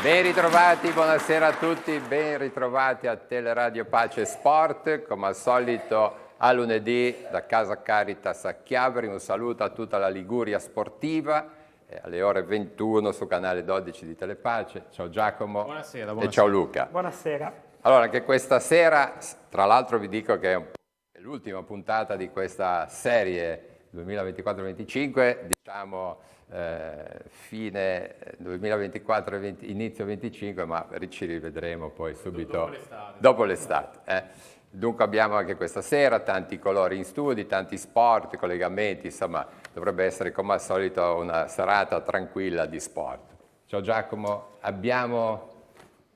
Ben ritrovati, buonasera a tutti, ben ritrovati a Teleradio Pace Sport, come al solito a lunedì da Casa Caritas a Chiavari. Un saluto a tutta la Liguria sportiva, alle ore 21 su canale 12 di Telepace. Ciao Giacomo. Buonasera. E ciao Luca. Buonasera. Allora, anche questa sera, tra l'altro vi dico che è l'ultima puntata di questa serie 2024-25, diciamo fine 2024 inizio 25, ma ci rivedremo poi subito dopo l'estate. Dunque abbiamo anche questa sera tanti colori in studi, tanti sport, collegamenti, insomma dovrebbe essere come al solito una serata tranquilla di sport. Ciao Giacomo, abbiamo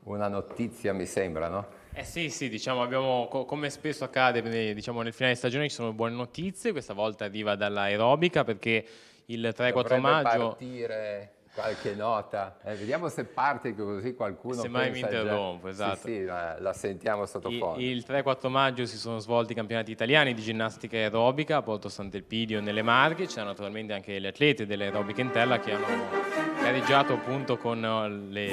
una notizia mi sembra, no? Sì, diciamo abbiamo, come spesso accade, diciamo nel finale di stagione ci sono buone notizie, questa volta arriva dall'aerobica perché il 3-4 maggio... Dovrebbe partire qualche nota, vediamo se parte così qualcuno se mai mi interrompo, esatto. Sì, la sentiamo sottofondo. Il 3-4 maggio si sono svolti i campionati italiani di ginnastica aerobica a Porto Sant'Elpidio nelle Marche, c'erano naturalmente anche le atlete dell'aerobica Intella che hanno gareggiato appunto con gli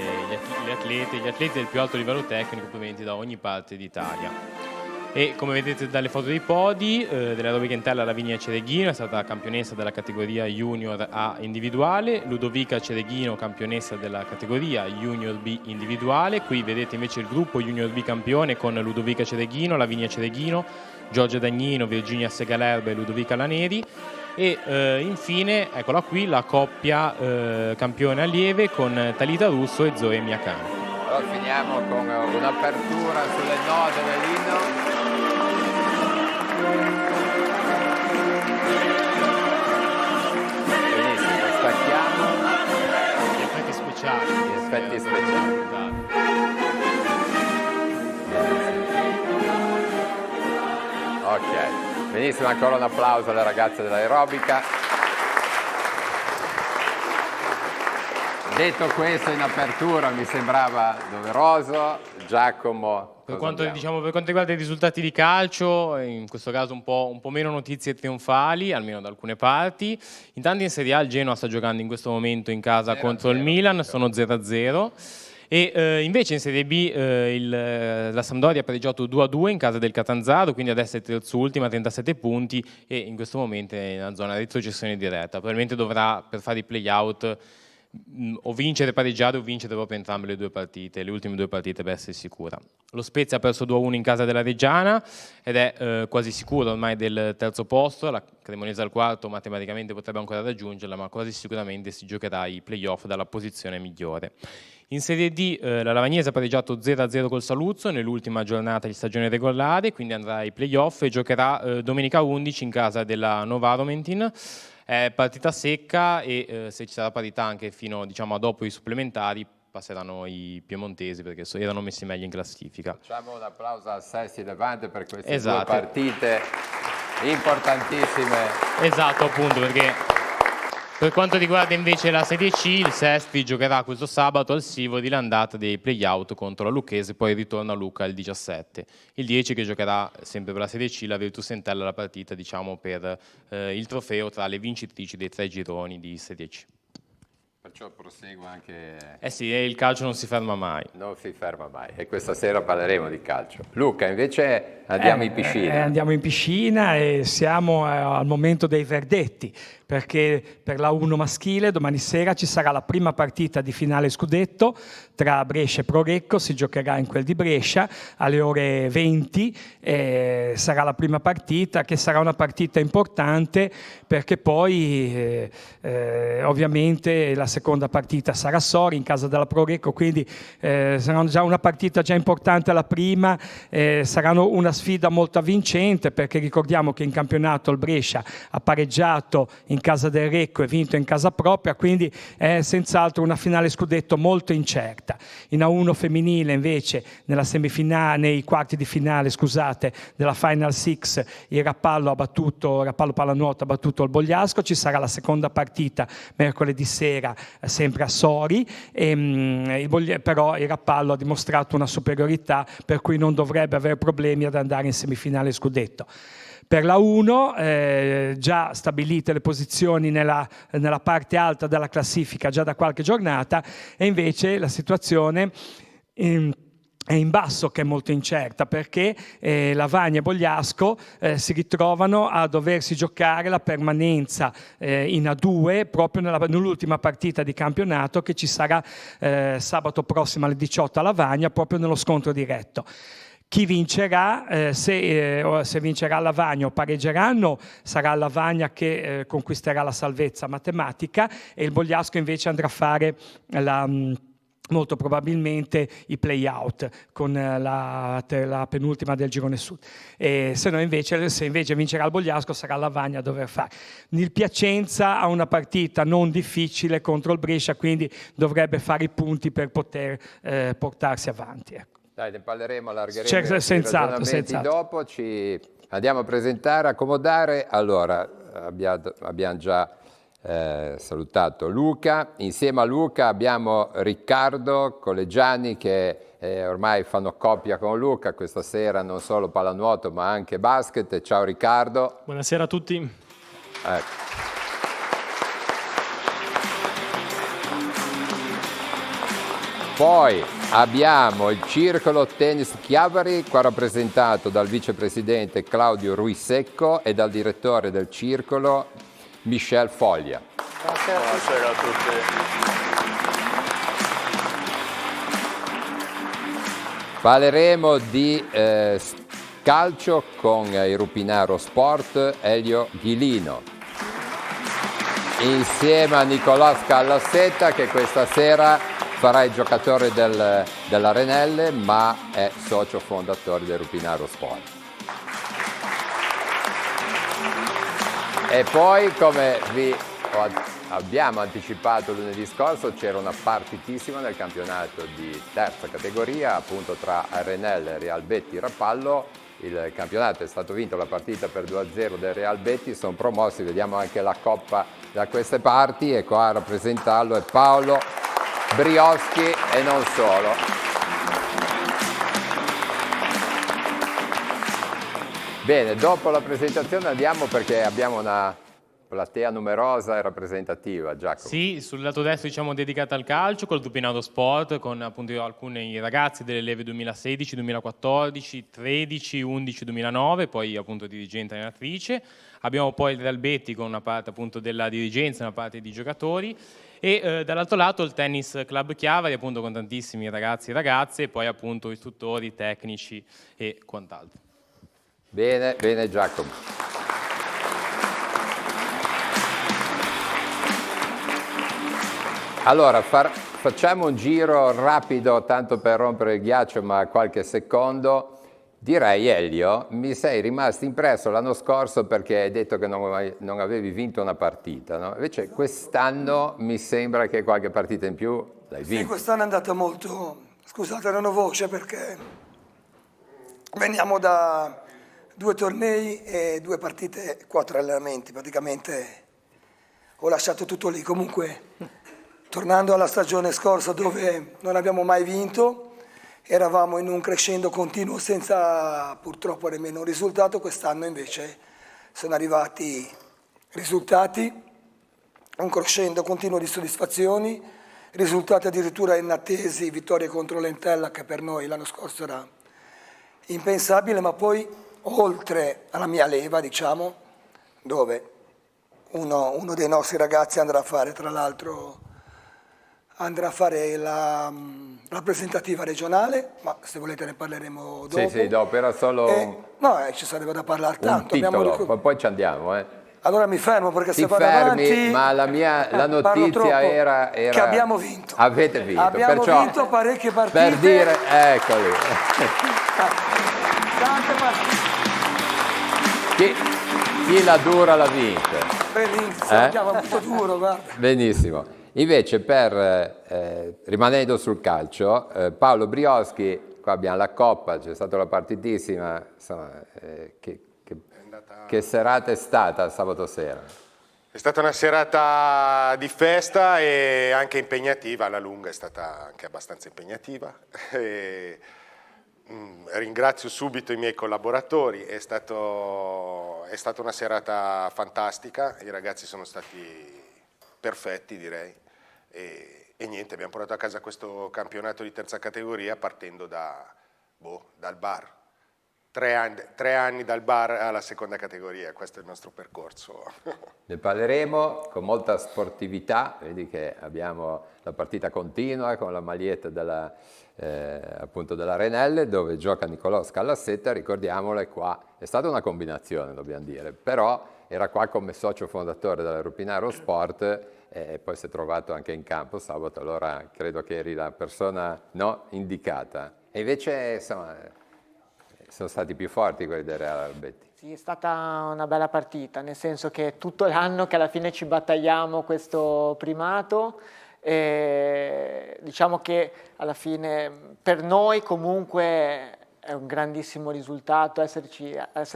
atleti del più alto livello tecnico provenienti da ogni parte d'Italia. E come vedete dalle foto dei podi dell'aerobica Intella, Lavinia Cereghino è stata campionessa della categoria Junior A individuale, Ludovica Cereghino campionessa della categoria Junior B individuale. Qui vedete invece il gruppo Junior B campione con Ludovica Cereghino, Lavinia Cereghino, Giorgia Dagnino, Virginia Segalerba e Ludovica Laneri. E infine, eccola qui, la coppia campione allieve con Talita Russo e Zoe Miacani. Allora finiamo con un'apertura sulle note dell'inno. Benissimo, stacchiamo. Gli effetti speciali. Gli effetti speciali. Ok, benissimo, ancora un applauso alle ragazze dell'aerobica. Detto questo in apertura mi sembrava doveroso. Giacomo, per quanto riguarda i risultati di calcio, in questo caso un po' meno notizie trionfali, almeno da alcune parti. Intanto in Serie A il Genoa sta giocando in questo momento in casa contro il Milan, sono 0-0. E invece in Serie B la Sampdoria ha pareggiato 2-2 in casa del Catanzaro, quindi adesso è terzultima a 37 punti e in questo momento è in una zona di retrocessione diretta. Probabilmente dovrà, per fare i play-out, o vincere, pareggiare o vincere proprio entrambe le due partite, le ultime due partite per essere sicura. Lo Spezia ha perso 2-1 in casa della Reggiana ed è quasi sicuro ormai del terzo posto, la Cremonese al quarto matematicamente potrebbe ancora raggiungerla, ma quasi sicuramente si giocherà i play-off dalla posizione migliore. In Serie D la Lavagnese ha pareggiato 0-0 col Saluzzo nell'ultima giornata di stagione regolare, quindi andrà ai play-off e giocherà domenica 11 in casa della Novaromentin. È partita secca e se ci sarà parità anche fino a dopo i supplementari passeranno i piemontesi perché erano messi meglio in classifica. Facciamo un applauso a Sessi Levante per queste due partite importantissime. Esatto, appunto, perché per quanto riguarda invece la Serie C, il Sestri giocherà questo sabato al Sivori l'andata dei play-out contro la Lucchese, poi ritorna a Lucca il 17. Il 10 che giocherà sempre per la Serie C, la Virtus Entella, la partita per il trofeo tra le vincitrici dei 3 gironi di Serie C. Perciò prosegue anche... Sì, il calcio non si ferma mai. Non si ferma mai e questa sera parleremo di calcio. Luca, invece andiamo in piscina. Andiamo in piscina e siamo al momento dei verdetti, perché per la 1 maschile domani sera ci sarà la prima partita di finale scudetto tra Brescia e Prorecco, si giocherà in quel di Brescia alle ore 20, sarà la prima partita che sarà una partita importante perché poi ovviamente la seconda partita sarà Sori in casa della Prorecco, quindi sarà già una partita già importante la prima, saranno una sfida molto avvincente perché ricordiamo che in campionato il Brescia ha pareggiato in casa del Recco e vinto in casa propria, quindi è senz'altro una finale scudetto molto incerta. In A1 femminile invece nella semifinale, nei quarti di finale della Final Six il Rappallo Pallanuoto ha battuto il Bogliasco, ci sarà la seconda partita mercoledì sera sempre a Sori, però il Rappallo ha dimostrato una superiorità per cui non dovrebbe avere problemi ad andare in semifinale scudetto. Per la 1 già stabilite le posizioni nella parte alta della classifica già da qualche giornata, e invece la situazione è in basso che è molto incerta, perché Lavagna e Bogliasco si ritrovano a doversi giocare la permanenza in A2 proprio nell'ultima partita di campionato che ci sarà sabato prossimo alle 18 a Lavagna, proprio nello scontro diretto. Chi vincerà, se vincerà Lavagna o pareggeranno, sarà Lavagna che conquisterà la salvezza matematica, e il Bogliasco invece andrà a fare molto probabilmente i play-out con la penultima del girone sud. Se invece vincerà il Bogliasco, sarà Lavagna a dover fare. Il Piacenza ha una partita non difficile contro il Brescia, quindi dovrebbe fare i punti per poter portarsi avanti. Ecco. Dai, ne parleremo, allargheremo i senz'altro. dopo. Ci andiamo a presentare, accomodare. Allora, abbiamo già salutato Luca. Insieme a Luca abbiamo Riccardo Collegiani, che ormai fanno coppia con Luca questa sera, non solo pallanuoto ma anche basket. Ciao Riccardo. Buonasera a tutti. Ecco. Poi abbiamo il Circolo Tennis Chiavari, qua rappresentato dal vicepresidente Claudio Ruissecco e dal direttore del Circolo Michel Foglia. Buonasera a tutti. Parleremo di calcio con il Rupinaro Sport Elio Ghilino, insieme a Nicolò Scallassetta, che questa sera farà il giocatore dell'Arenelle, ma è socio fondatore del Rupinaro Sport. E poi, come abbiamo anticipato lunedì scorso, c'era una partitissima nel campionato di terza categoria, appunto tra Arenelle e Real Betti Rapallo. Il campionato è stato vinto, la partita per 2-0 del Real Betti, sono promossi, vediamo anche la coppa da queste parti, e qua a rappresentarlo è Paolo Brioschi e non solo. Bene, dopo la presentazione andiamo, perché abbiamo una platea numerosa e rappresentativa. Giacomo. Sì, sul lato destro diciamo dedicata al calcio, col Rupinaro Sport, con appunto alcuni ragazzi delle leve 2016, 2014, 13, 11, 2009, poi appunto dirigente e allenatrice. Abbiamo poi il Real Betti con una parte appunto della dirigenza e una parte di giocatori. E dall'altro lato il Tennis Club Chiavari, appunto con tantissimi ragazzi e ragazze, e poi appunto istruttori, tecnici e quant'altro. Bene, bene Giacomo. Allora, facciamo un giro rapido, tanto per rompere il ghiaccio, ma qualche secondo. Direi, Elio, mi sei rimasto impresso l'anno scorso perché hai detto che non avevi vinto una partita, no? Invece quest'anno mi sembra che qualche partita in più l'hai vinta. Sì, quest'anno è andata molto... Scusate, non ho voce perché veniamo da 2 tornei e 2 partite, 4 allenamenti, praticamente ho lasciato tutto lì. Comunque, tornando alla stagione scorsa dove non abbiamo mai vinto, eravamo in un crescendo continuo senza purtroppo nemmeno un risultato. Quest'anno invece sono arrivati risultati, un crescendo continuo di soddisfazioni, risultati addirittura inattesi, vittorie contro l'Entella che per noi l'anno scorso era impensabile, ma poi oltre alla mia leva, diciamo, dove uno dei nostri ragazzi andrà a fare, tra l'altro, la rappresentativa regionale, ma se volete ne parleremo dopo. Sì, dopo, era solo ci sarebbe da parlare tanto. un titolo, poi ci andiamo. Allora mi fermo perché se vado fermi, avanti... ma la notizia era... che abbiamo vinto. Avete vinto. Abbiamo perciò, vinto parecchie partite. Per dire, eccoli. Tante partite. Chi la dura la vince. Benissimo, abbiamo avuto duro, guarda. Benissimo. Invece, rimanendo sul calcio, Paolo Brioschi, qua abbiamo la Coppa, c'è stata la partitissima, insomma, che serata è stata sabato sera? È stata una serata di festa e anche impegnativa, alla lunga è stata anche abbastanza impegnativa. Ringrazio subito i miei collaboratori, è stata una serata fantastica, i ragazzi sono stati perfetti direi e niente, abbiamo portato a casa questo campionato di terza categoria partendo dal bar. 3 anni dal bar alla seconda categoria, questo è il nostro percorso. Ne parleremo con molta sportività, vedi che abbiamo la partita continua con la maglietta appunto della Renelle dove gioca Nicolò Scallassetta, ricordiamolo, è qua, è stata una combinazione dobbiamo dire, però era qua come socio fondatore dell'Europinaro Sport e poi si è trovato anche in campo sabato, allora credo che eri la persona indicata. E invece insomma sono stati più forti quelli del Real Albetti. Sì, è stata una bella partita, nel senso che è tutto l'anno che alla fine ci battagliamo questo primato. E diciamo che alla fine per noi comunque è un grandissimo risultato essere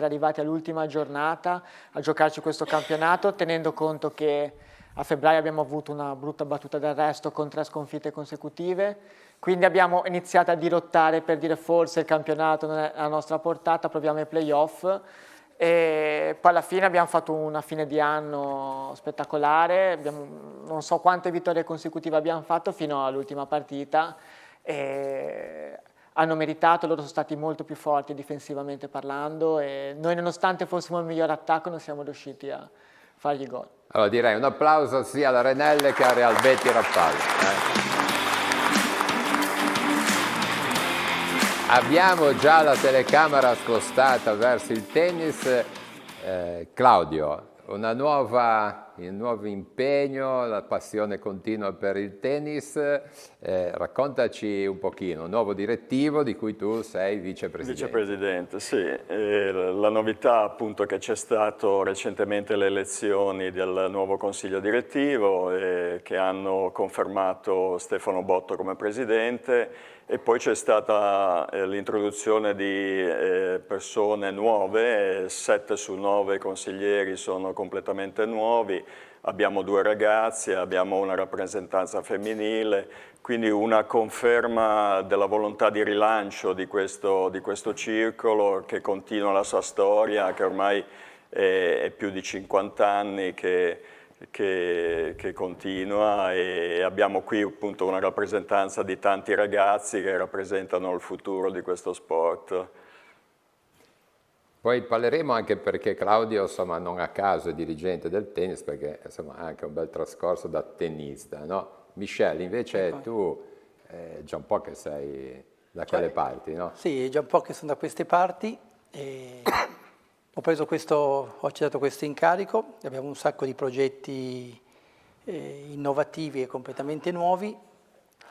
arrivati all'ultima giornata a giocarci questo campionato, tenendo conto che a febbraio abbiamo avuto una brutta battuta d'arresto con 3 sconfitte consecutive, quindi abbiamo iniziato a dirottare per dire forse il campionato non è alla nostra portata, proviamo i playoff. E poi alla fine abbiamo fatto una fine di anno spettacolare, non so quante vittorie consecutive abbiamo fatto fino all'ultima partita e hanno meritato, loro sono stati molto più forti difensivamente parlando e noi nonostante fossimo il miglior attacco non siamo riusciti a fargli gol. Allora direi un applauso sia alla Renelle che a Real Betti Rapallo. Abbiamo già la telecamera spostata verso il tennis. Claudio, un nuovo impegno, la passione continua per il tennis. Raccontaci un pochino, un nuovo direttivo di cui tu sei vicepresidente. Vicepresidente, sì. La novità appunto che c'è stato recentemente le elezioni del nuovo consiglio direttivo che hanno confermato Stefano Botto come presidente. E poi c'è stata l'introduzione di persone nuove, 7 su 9 consiglieri sono completamente nuovi, abbiamo 2 ragazzi, abbiamo una rappresentanza femminile, quindi una conferma della volontà di rilancio di questo circolo che continua la sua storia, che ormai è più di 50 anni che continua e abbiamo qui appunto una rappresentanza di tanti ragazzi che rappresentano il futuro di questo sport. Poi parleremo anche perché Claudio insomma non a caso è dirigente del tennis perché insomma ha anche un bel trascorso da tennista, no? Michele invece tu è già un po' che sei da quelle parti, no? Sì, è già un po' che sono da queste parti e ho accettato questo incarico, abbiamo un sacco di progetti innovativi e completamente nuovi,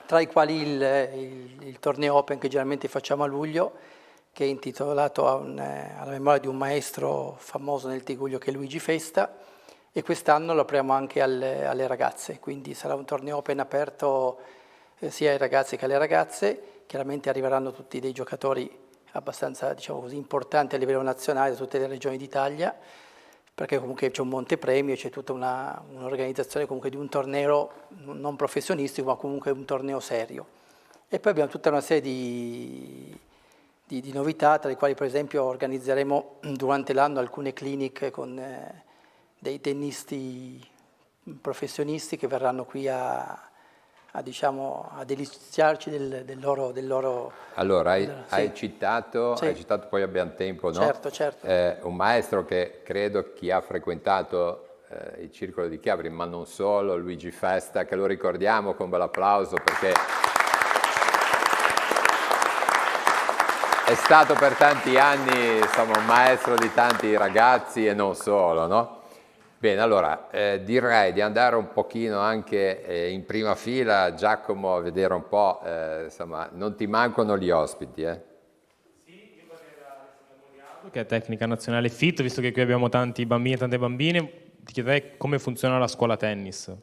tra i quali il torneo Open che generalmente facciamo a luglio, che è intitolato alla memoria di un maestro famoso nel Tiguglio che è Luigi Festa, e quest'anno lo apriamo anche alle ragazze, quindi sarà un torneo Open aperto sia ai ragazzi che alle ragazze, chiaramente arriveranno tutti dei giocatori abbastanza, diciamo così, importanti a livello nazionale da tutte le regioni d'Italia, perché comunque c'è un montepremio, c'è tutta un'organizzazione comunque di un torneo non professionistico, ma comunque un torneo serio. E poi abbiamo tutta una serie di novità, tra le quali per esempio organizzeremo durante l'anno alcune cliniche con dei tennisti professionisti che verranno qui a deliziarci del loro... Allora, sì. hai citato, poi abbiamo tempo, no? Certo. Un maestro che credo chi ha frequentato il Circolo di Chiavari, ma non solo, Luigi Festa, che lo ricordiamo con un bel applauso perché è stato per tanti anni insomma, un maestro di tanti ragazzi e non solo, no? Bene, allora direi di andare un pochino anche in prima fila, Giacomo, a vedere un po', insomma, non ti mancano gli ospiti, Sì, io parlerò da Alessandra Moriardo, che è tecnica nazionale FIT, visto che qui abbiamo tanti bambini e tante bambine, ti chiederei come funziona la scuola tennis.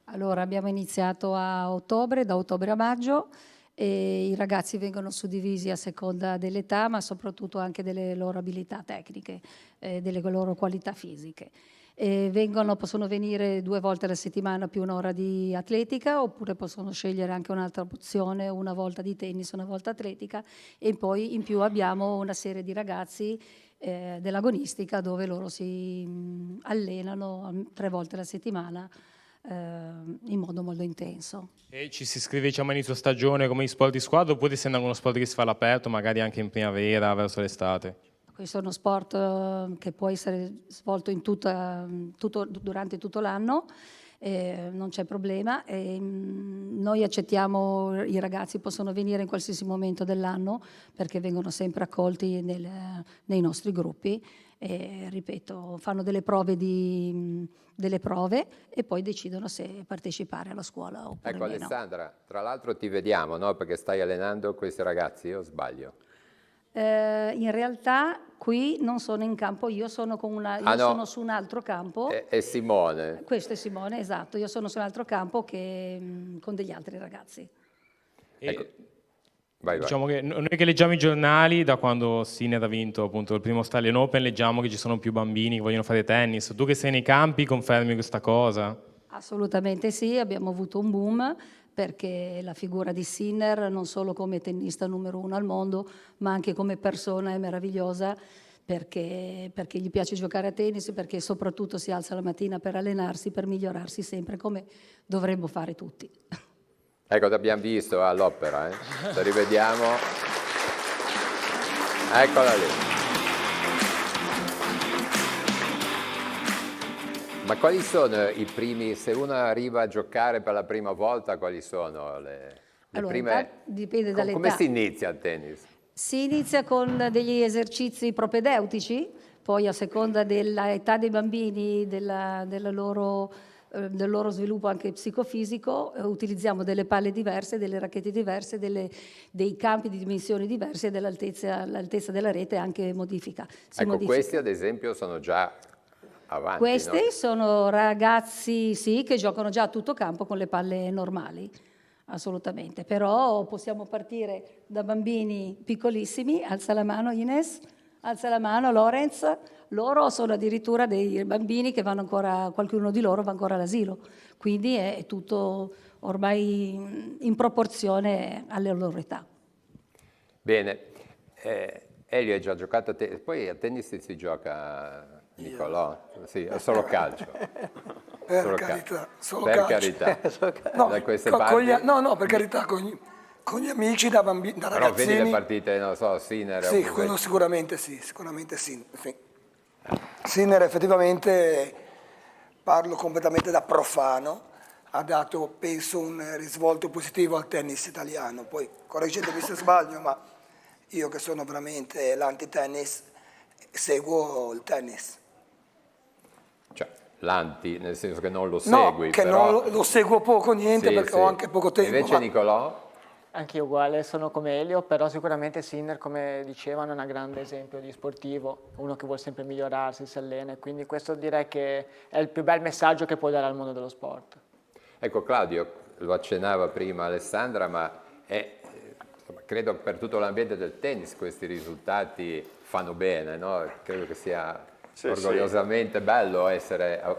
Allora, abbiamo iniziato da ottobre a maggio, e i ragazzi vengono suddivisi a seconda dell'età, ma soprattutto anche delle loro abilità tecniche, delle loro qualità fisiche. E possono venire 2 volte alla settimana più un'ora di atletica, oppure possono scegliere anche un'altra opzione, una volta di tennis, una volta atletica, e poi in più abbiamo una serie di ragazzi dell'agonistica dove loro si allenano 3 volte alla settimana in modo molto intenso. E ci si iscrive, diciamo, a inizio stagione come sport di squadra, oppure essendo uno sport che si fa all'aperto, magari anche in primavera, verso l'estate? Questo è uno sport che può essere svolto durante tutto l'anno, non c'è problema. Noi accettiamo, i ragazzi possono venire in qualsiasi momento dell'anno perché vengono sempre accolti nei nostri gruppi e, ripeto, fanno delle prove e poi decidono se partecipare alla scuola oppure Ecco, meno. Alessandra, tra l'altro ti vediamo, no? Perché stai allenando questi ragazzi, o sbaglio? In realtà qui non sono in campo, io sono sono su un altro campo. È Simone. Questo è Simone, esatto, io sono su un altro campo con degli altri ragazzi. Ecco. Vai. Diciamo che noi che leggiamo i giornali, da quando Sinner ha vinto appunto il primo Australian Open, leggiamo che ci sono più bambini che vogliono fare tennis. Tu che sei nei campi confermi questa cosa? Assolutamente sì, abbiamo avuto un boom perché la figura di Sinner, non solo come tennista numero 1 al mondo, ma anche come persona è meravigliosa perché gli piace giocare a tennis, perché soprattutto si alza la mattina per allenarsi, per migliorarsi sempre, come dovremmo fare tutti. Ecco, ti abbiamo visto all'opera, Se rivediamo. Eccola lì. Ma quali sono i primi, se uno arriva a giocare per la prima volta, quali sono le prime? Dipende dall'età. Come si inizia a tennis? Si inizia con degli esercizi propedeutici, poi a seconda dell'età dei bambini, del loro sviluppo anche psicofisico, utilizziamo delle palle diverse, delle racchette diverse, dei campi di dimensioni diverse e l'altezza della rete anche modifica. Questi ad esempio sono già avanti, Questi no? sono ragazzi, sì, che giocano già a tutto campo con le palle normali, assolutamente. Però possiamo partire da bambini piccolissimi, alza la mano Ines, alza la mano Lorenz, loro sono addirittura dei bambini che vanno ancora, qualcuno di loro va ancora all'asilo, quindi è tutto ormai in proporzione alle loro età. Bene, Elio hai già giocato a tennis, poi a tennis si gioca... Nicolò, sì, è solo calcio. Per carità, solo per calcio. Carità. No, Da queste parti... per carità, con gli amici da bambini, da Però ragazzini. vedi le partite, non so, Sinner... Sì, quello sicuramente sì. Sinner effettivamente, parlo completamente da profano, ha dato, penso, un risvolto positivo al tennis italiano. Poi, correggetemi se sbaglio, ma io che sono veramente l'anti-tennis, seguo il tennis. Cioè, l'anti, nel senso che non lo segui, che però... non lo seguo poco, niente, sì, perché sì. ho anche poco tempo. Invece Nicolò? Anche io uguale, sono come Elio, però sicuramente Sinner, come dicevano, è un grande esempio di sportivo, uno che vuole sempre migliorarsi, si allena, quindi questo direi che è il più bel messaggio che può dare al mondo dello sport. Ecco, Claudio, lo accennava prima Alessandra, ma credo per tutto l'ambiente del tennis questi risultati fanno bene, no? Credo che sia orgogliosamente bello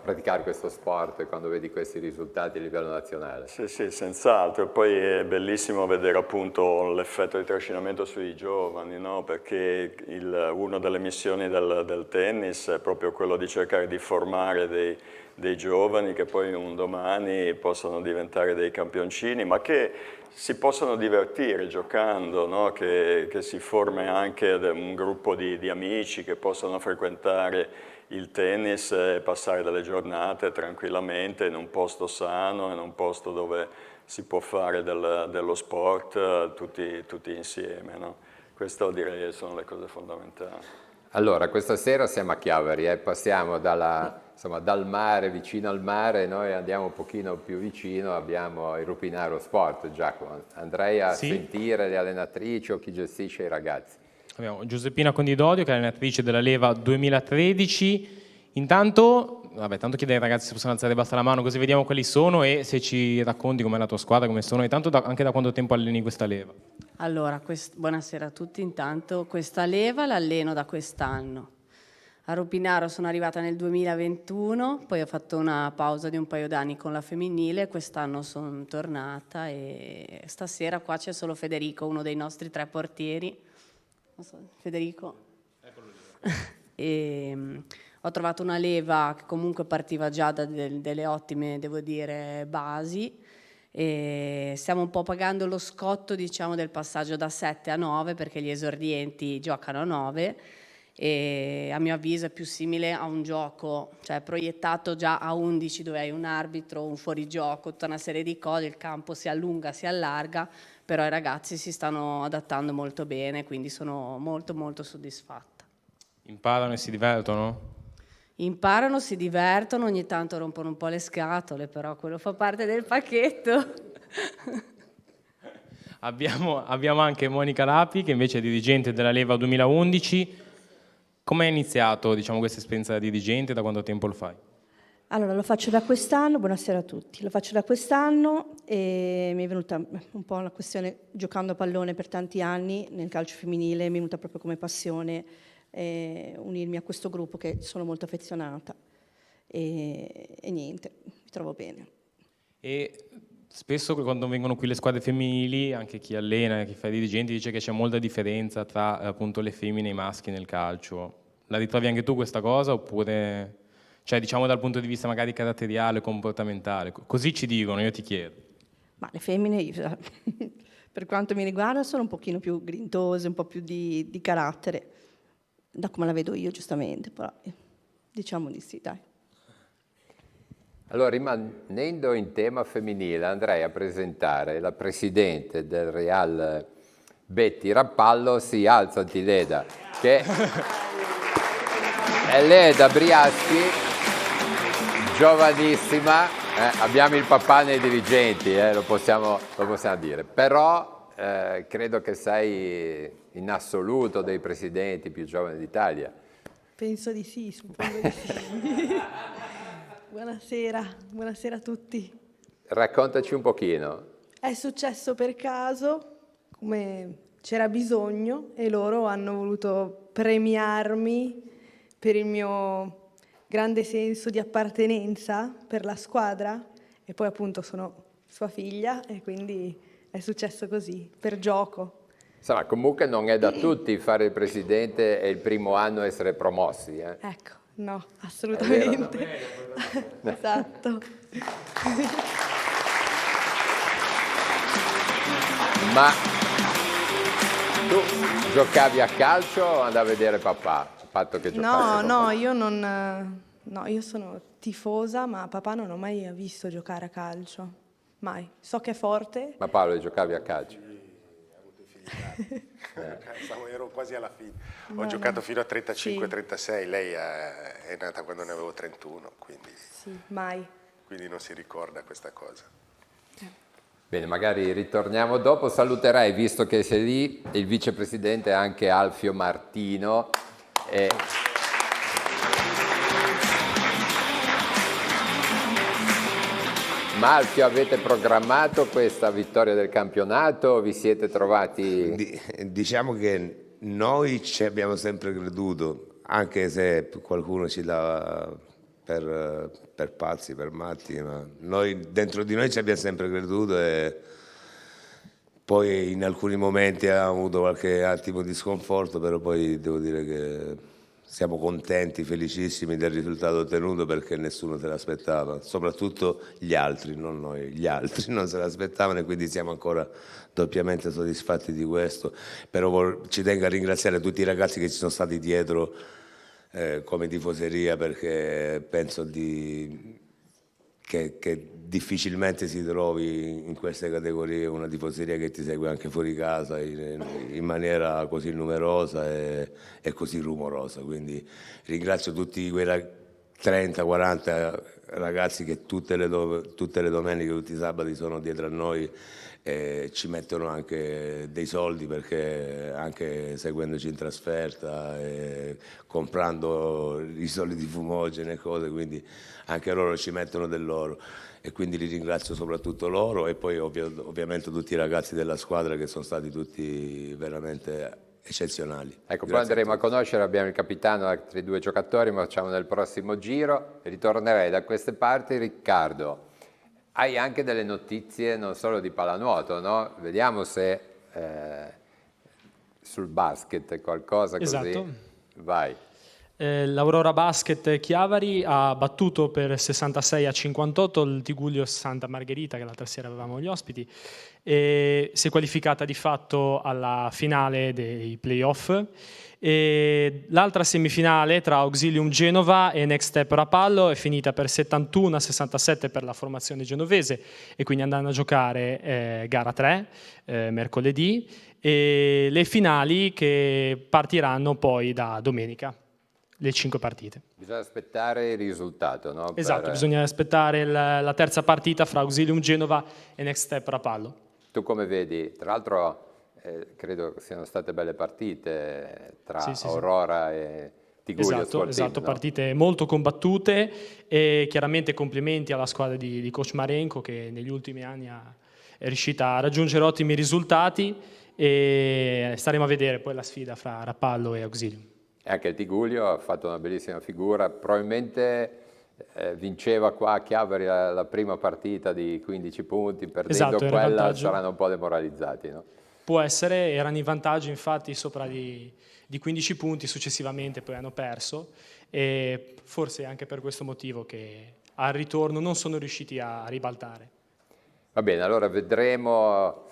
praticare questo sport quando vedi questi risultati a livello nazionale. Sì, senz'altro. Poi è bellissimo vedere appunto l'effetto di trascinamento sui giovani, no? Perché una delle missioni del tennis è proprio quello di cercare di formare dei giovani che poi un domani possano diventare dei campioncini, ma che si possono divertire giocando, no? Che si formi anche un gruppo di amici che possano frequentare il tennis e passare delle giornate tranquillamente in un posto sano, in un posto dove si può fare dello sport tutti insieme, no? Questo direi sono le cose fondamentali. Allora, questa sera siamo a Chiavari, passiamo dal mare, vicino al mare, noi andiamo un pochino più vicino, abbiamo il Rupinaro Sport. Giacomo, andrei a sentire le allenatrici o chi gestisce i ragazzi. Abbiamo Giuseppina Condidorio, che è allenatrice della Leva 2013. Intanto chiede ai ragazzi se possono alzare basta la mano, così vediamo quali sono e se ci racconti com'è la tua squadra, come sono, e tanto anche da quanto tempo alleni questa leva. Allora, buonasera a tutti. Intanto questa leva l'alleno da quest'anno. A Rupinaro sono arrivata nel 2021, poi ho fatto una pausa di un paio d'anni con la femminile, quest'anno sono tornata e stasera qua c'è solo Federico, uno dei nostri 3 portieri. Non so, Federico? Eccolo lì. Ho trovato una leva che comunque partiva già da delle ottime, devo dire, basi. E stiamo un po' pagando lo scotto, diciamo, del passaggio da 7 a 9 perché gli esordienti giocano a 9 e a mio avviso è più simile a un gioco, cioè proiettato già a 11 dove hai un arbitro, un fuorigioco, tutta una serie di cose, il campo si allunga, si allarga, però i ragazzi si stanno adattando molto bene, quindi sono molto molto soddisfatta. Imparano e si divertono? Imparano, si divertono, ogni tanto rompono un po' le scatole, però quello fa parte del pacchetto. Abbiamo anche Monica Rapi, che invece è dirigente della Leva 2011. Come è iniziato, diciamo, questa esperienza da dirigente? Da quanto tempo lo fai? Allora, lo faccio da quest'anno, buonasera a tutti. Lo faccio da quest'anno e mi è venuta un po' la questione, giocando a pallone per tanti anni nel calcio femminile, mi è venuta proprio come passione unirmi a questo gruppo che sono molto affezionata e niente, mi trovo bene. E spesso quando vengono qui le squadre femminili, anche chi allena e chi fa i dirigenti dice che c'è molta differenza tra appunto le femmine e i maschi nel calcio. La ritrovi anche tu questa cosa oppure, cioè diciamo dal punto di vista magari caratteriale, comportamentale? Così ci dicono, io ti chiedo. Ma le femmine, per quanto mi riguarda, sono un pochino più grintose, un po' più di carattere, da come la vedo io giustamente, però diciamo di sì, dai. Allora, rimanendo in tema femminile, andrei a presentare la presidente del Real Betty Rappallo, sì, alzati Leda, che è Leda Briaschi, giovanissima, abbiamo il papà nei dirigenti, lo possiamo dire, però credo che sei in assoluto dei presidenti più giovani d'Italia. Penso di sì, suppongo di sì. Buonasera a tutti. Raccontaci un pochino. È successo per caso, come c'era bisogno, e loro hanno voluto premiarmi per il mio grande senso di appartenenza per la squadra, e poi appunto sono sua figlia e quindi è successo così, per gioco. Insomma, comunque non è da tutti fare il presidente e il primo anno essere promossi. Ecco, no, assolutamente. Esatto. Ma tu giocavi a calcio o andavi a vedere papà? A patto che giocasse No, io non... No, io sono tifosa, ma papà non ho mai visto giocare a calcio. Mai. So che è forte. Ma Paolo, giocavi a calcio? Ero quasi alla fine. Ho giocato fino a 35-36, sì. Lei è nata quando ne avevo 31, quindi, sì, mai. Quindi non si ricorda questa cosa. Bene, magari ritorniamo dopo. Saluterei, visto che sei lì, il vicepresidente anche Alfio Martino. Ma Alfio, avete programmato questa vittoria del campionato? Vi siete trovati? Diciamo che noi ci abbiamo sempre creduto, anche se qualcuno ci dava per pazzi, per matti, ma noi dentro di noi ci abbiamo sempre creduto e poi in alcuni momenti abbiamo avuto qualche attimo di sconforto, però poi devo dire che siamo contenti, felicissimi del risultato ottenuto perché nessuno se l'aspettava, soprattutto gli altri, non noi, gli altri non se l'aspettavano e quindi siamo ancora doppiamente soddisfatti di questo. Però ci tengo a ringraziare tutti i ragazzi che ci sono stati dietro come tifoseria perché penso che difficilmente si trovi in queste categorie una tifoseria che ti segue anche fuori casa in maniera così numerosa e così rumorosa. Quindi ringrazio tutti quei 30-40 ragazzi che tutte le domeniche, tutti i sabati sono dietro a noi e ci mettono anche dei soldi perché anche seguendoci in trasferta e comprando i soliti fumogeni e cose, quindi anche loro ci mettono del loro e quindi li ringrazio soprattutto loro e poi ovviamente tutti i ragazzi della squadra che sono stati tutti veramente eccezionali. Ecco, poi andremo a conoscere, abbiamo il capitano e altri 2 giocatori, ma facciamo nel prossimo giro. Ritornerei da queste parti. Riccardo, hai anche delle notizie non solo di pallanuoto, no? Vediamo se sul basket qualcosa così. Esatto. Vai. L'Aurora Basket Chiavari ha battuto per 66-58 il Tigullio Santa Margherita, che l'altra sera avevamo gli ospiti, e si è qualificata di fatto alla finale dei playoff. E l'altra semifinale tra Auxilium Genova e Next Step Rapallo è finita per 71-67 per la formazione genovese, e quindi andranno a giocare gara 3 mercoledì, e le finali che partiranno poi da domenica, le 5 partite. Bisogna aspettare il risultato, no? Esatto, bisogna aspettare la terza partita fra Auxilium Genova e Next Step Rapallo. Tu come vedi? Tra l'altro credo siano state belle partite tra Aurora e Tigullio Sport Team, esatto, no? partite molto combattute, e chiaramente complimenti alla squadra di coach Marenco, che negli ultimi anni è riuscita a raggiungere ottimi risultati, e staremo a vedere poi la sfida fra Rapallo e Auxilium. E anche il Tigullio ha fatto una bellissima figura, probabilmente vinceva qua a Chiavari la prima partita di 15 punti, perdendo quella saranno un po' demoralizzati, no? Può essere, erano in vantaggio infatti sopra di 15 punti, successivamente poi hanno perso, e forse è anche per questo motivo che al ritorno non sono riusciti a ribaltare. Va bene, allora vedremo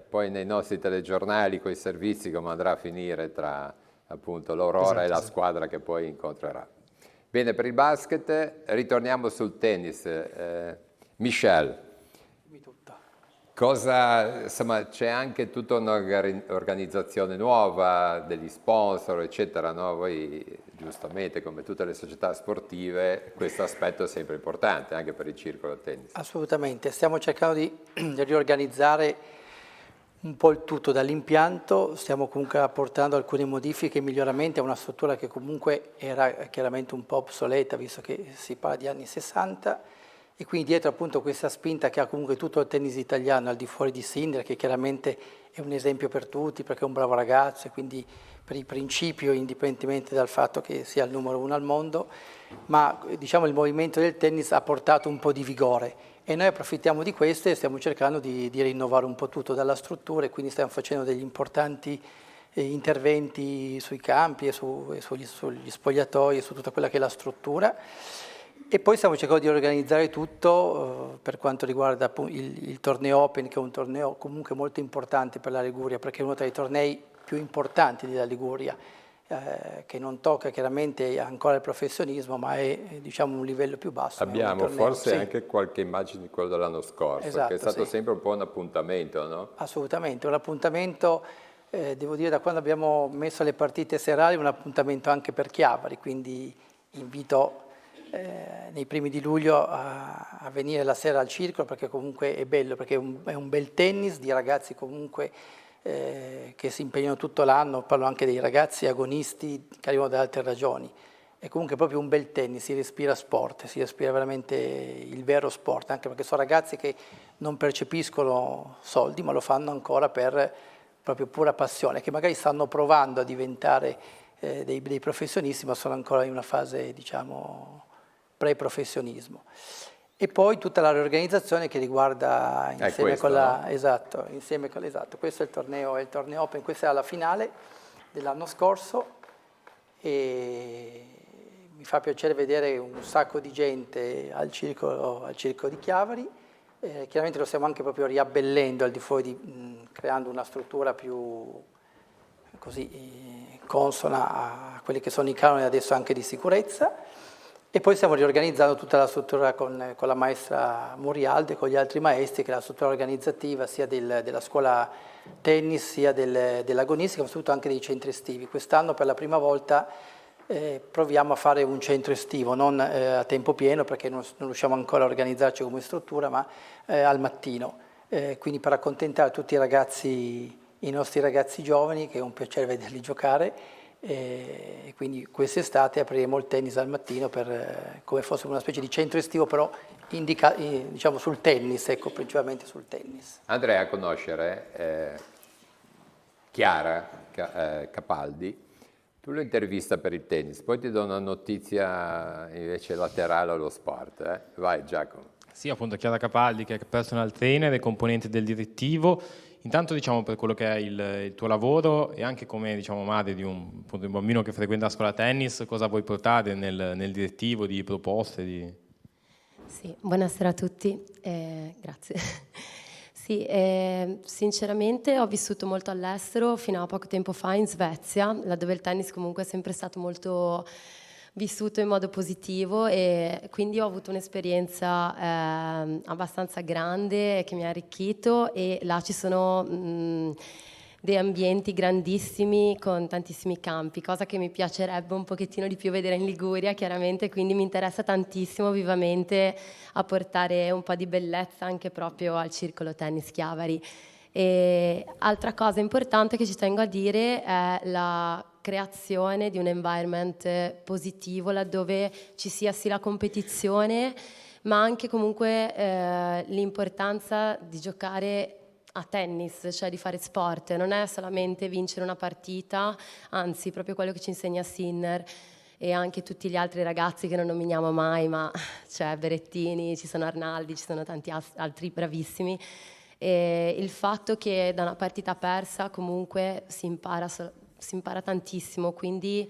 poi nei nostri telegiornali con i servizi come andrà a finire tra appunto l'Aurora e la squadra che poi incontrerà. Bene, per il basket ritorniamo sul tennis. Michel, insomma, c'è anche tutta un'organizzazione nuova, degli sponsor, eccetera, no? Voi giustamente, come tutte le società sportive, questo aspetto è sempre importante anche per il circolo tennis. Assolutamente, stiamo cercando di riorganizzare un po' il tutto dall'impianto, stiamo comunque apportando alcune modifiche e miglioramenti a una struttura che comunque era chiaramente un po' obsoleta, visto che si parla di anni 60, e quindi dietro appunto questa spinta che ha comunque tutto il tennis italiano al di fuori di Sinner, che chiaramente è un esempio per tutti perché è un bravo ragazzo e quindi per il principio, indipendentemente dal fatto che sia il numero 1 al mondo, ma diciamo il movimento del tennis ha portato un po' di vigore. E noi approfittiamo di questo e stiamo cercando di rinnovare un po' tutto dalla struttura, e quindi stiamo facendo degli importanti interventi sui campi e sugli spogliatoi e su tutta quella che è la struttura. E poi stiamo cercando di organizzare tutto per quanto riguarda il torneo Open, che è un torneo comunque molto importante per la Liguria, perché è uno tra i tornei più importanti della Liguria, che non tocca chiaramente ancora il professionismo, ma è diciamo un livello più basso. Abbiamo forse anche qualche immagine di quello dell'anno scorso, esatto, che è stato sempre un po' un appuntamento, no? Assolutamente, un appuntamento, devo dire, da quando abbiamo messo le partite serali, un appuntamento anche per Chiavari, quindi invito nei primi di luglio a venire la sera al circolo, perché comunque è bello, perché è un bel tennis di ragazzi comunque che si impegnano tutto l'anno. Parlo anche dei ragazzi agonisti che arrivano da altre ragioni. È comunque proprio un bel tennis, si respira sport, si respira veramente il vero sport, anche perché sono ragazzi che non percepiscono soldi, ma lo fanno ancora per proprio pura passione, che magari stanno provando a diventare dei professionisti, ma sono ancora in una fase, diciamo, pre-professionismo. E poi tutta la riorganizzazione che riguarda insieme questo, con la... no? Esatto, questo è il torneo Open, questa è la finale dell'anno scorso, e mi fa piacere vedere un sacco di gente al circolo di Chiavari. Chiaramente lo stiamo anche proprio riabbellendo al di fuori creando una struttura più così consona a quelli che sono i canoni adesso anche di sicurezza. E poi stiamo riorganizzando tutta la struttura con la maestra Murialde e con gli altri maestri, che è la struttura organizzativa sia della scuola tennis sia dell'agonistica, ma soprattutto anche dei centri estivi. Quest'anno per la prima volta proviamo a fare un centro estivo, non a tempo pieno perché non riusciamo ancora a organizzarci come struttura, ma al mattino. Quindi per accontentare tutti i nostri ragazzi giovani, che è un piacere vederli giocare. E quindi quest'estate apriremo il tennis al mattino come fosse una specie di centro estivo, però diciamo sul tennis, principalmente sul tennis. Andrei a conoscere Chiara, Capaldi, tu lo intervista per il tennis, poi ti do una notizia invece laterale allo sport. Vai Giacomo. Sì, appunto Chiara Capaldi, che è personal trainer e componente del direttivo. Intanto diciamo per quello che è il tuo lavoro e anche come diciamo madre di un bambino che frequenta la scuola tennis, cosa vuoi portare nel direttivo di proposte? Sì, buonasera a tutti, grazie. Sì, sinceramente ho vissuto molto all'estero fino a poco tempo fa in Svezia, laddove il tennis comunque è sempre stato molto vissuto in modo positivo e quindi ho avuto un'esperienza abbastanza grande che mi ha arricchito e là ci sono dei ambienti grandissimi con tantissimi campi, cosa che mi piacerebbe un pochettino di più vedere in Liguria chiaramente, quindi mi interessa tantissimo vivamente apportare un po' di bellezza anche proprio al Circolo Tennis Chiavari. E altra cosa importante che ci tengo a dire è la creazione di un environment positivo laddove ci sia sì la competizione ma anche comunque l'importanza di giocare a tennis, cioè di fare sport, non è solamente vincere una partita, anzi proprio quello che ci insegna Sinner e anche tutti gli altri ragazzi che non nominiamo mai, ma c'è Berrettini, ci sono Arnaldi, ci sono tanti altri bravissimi. E il fatto che da una partita persa comunque si impara tantissimo, quindi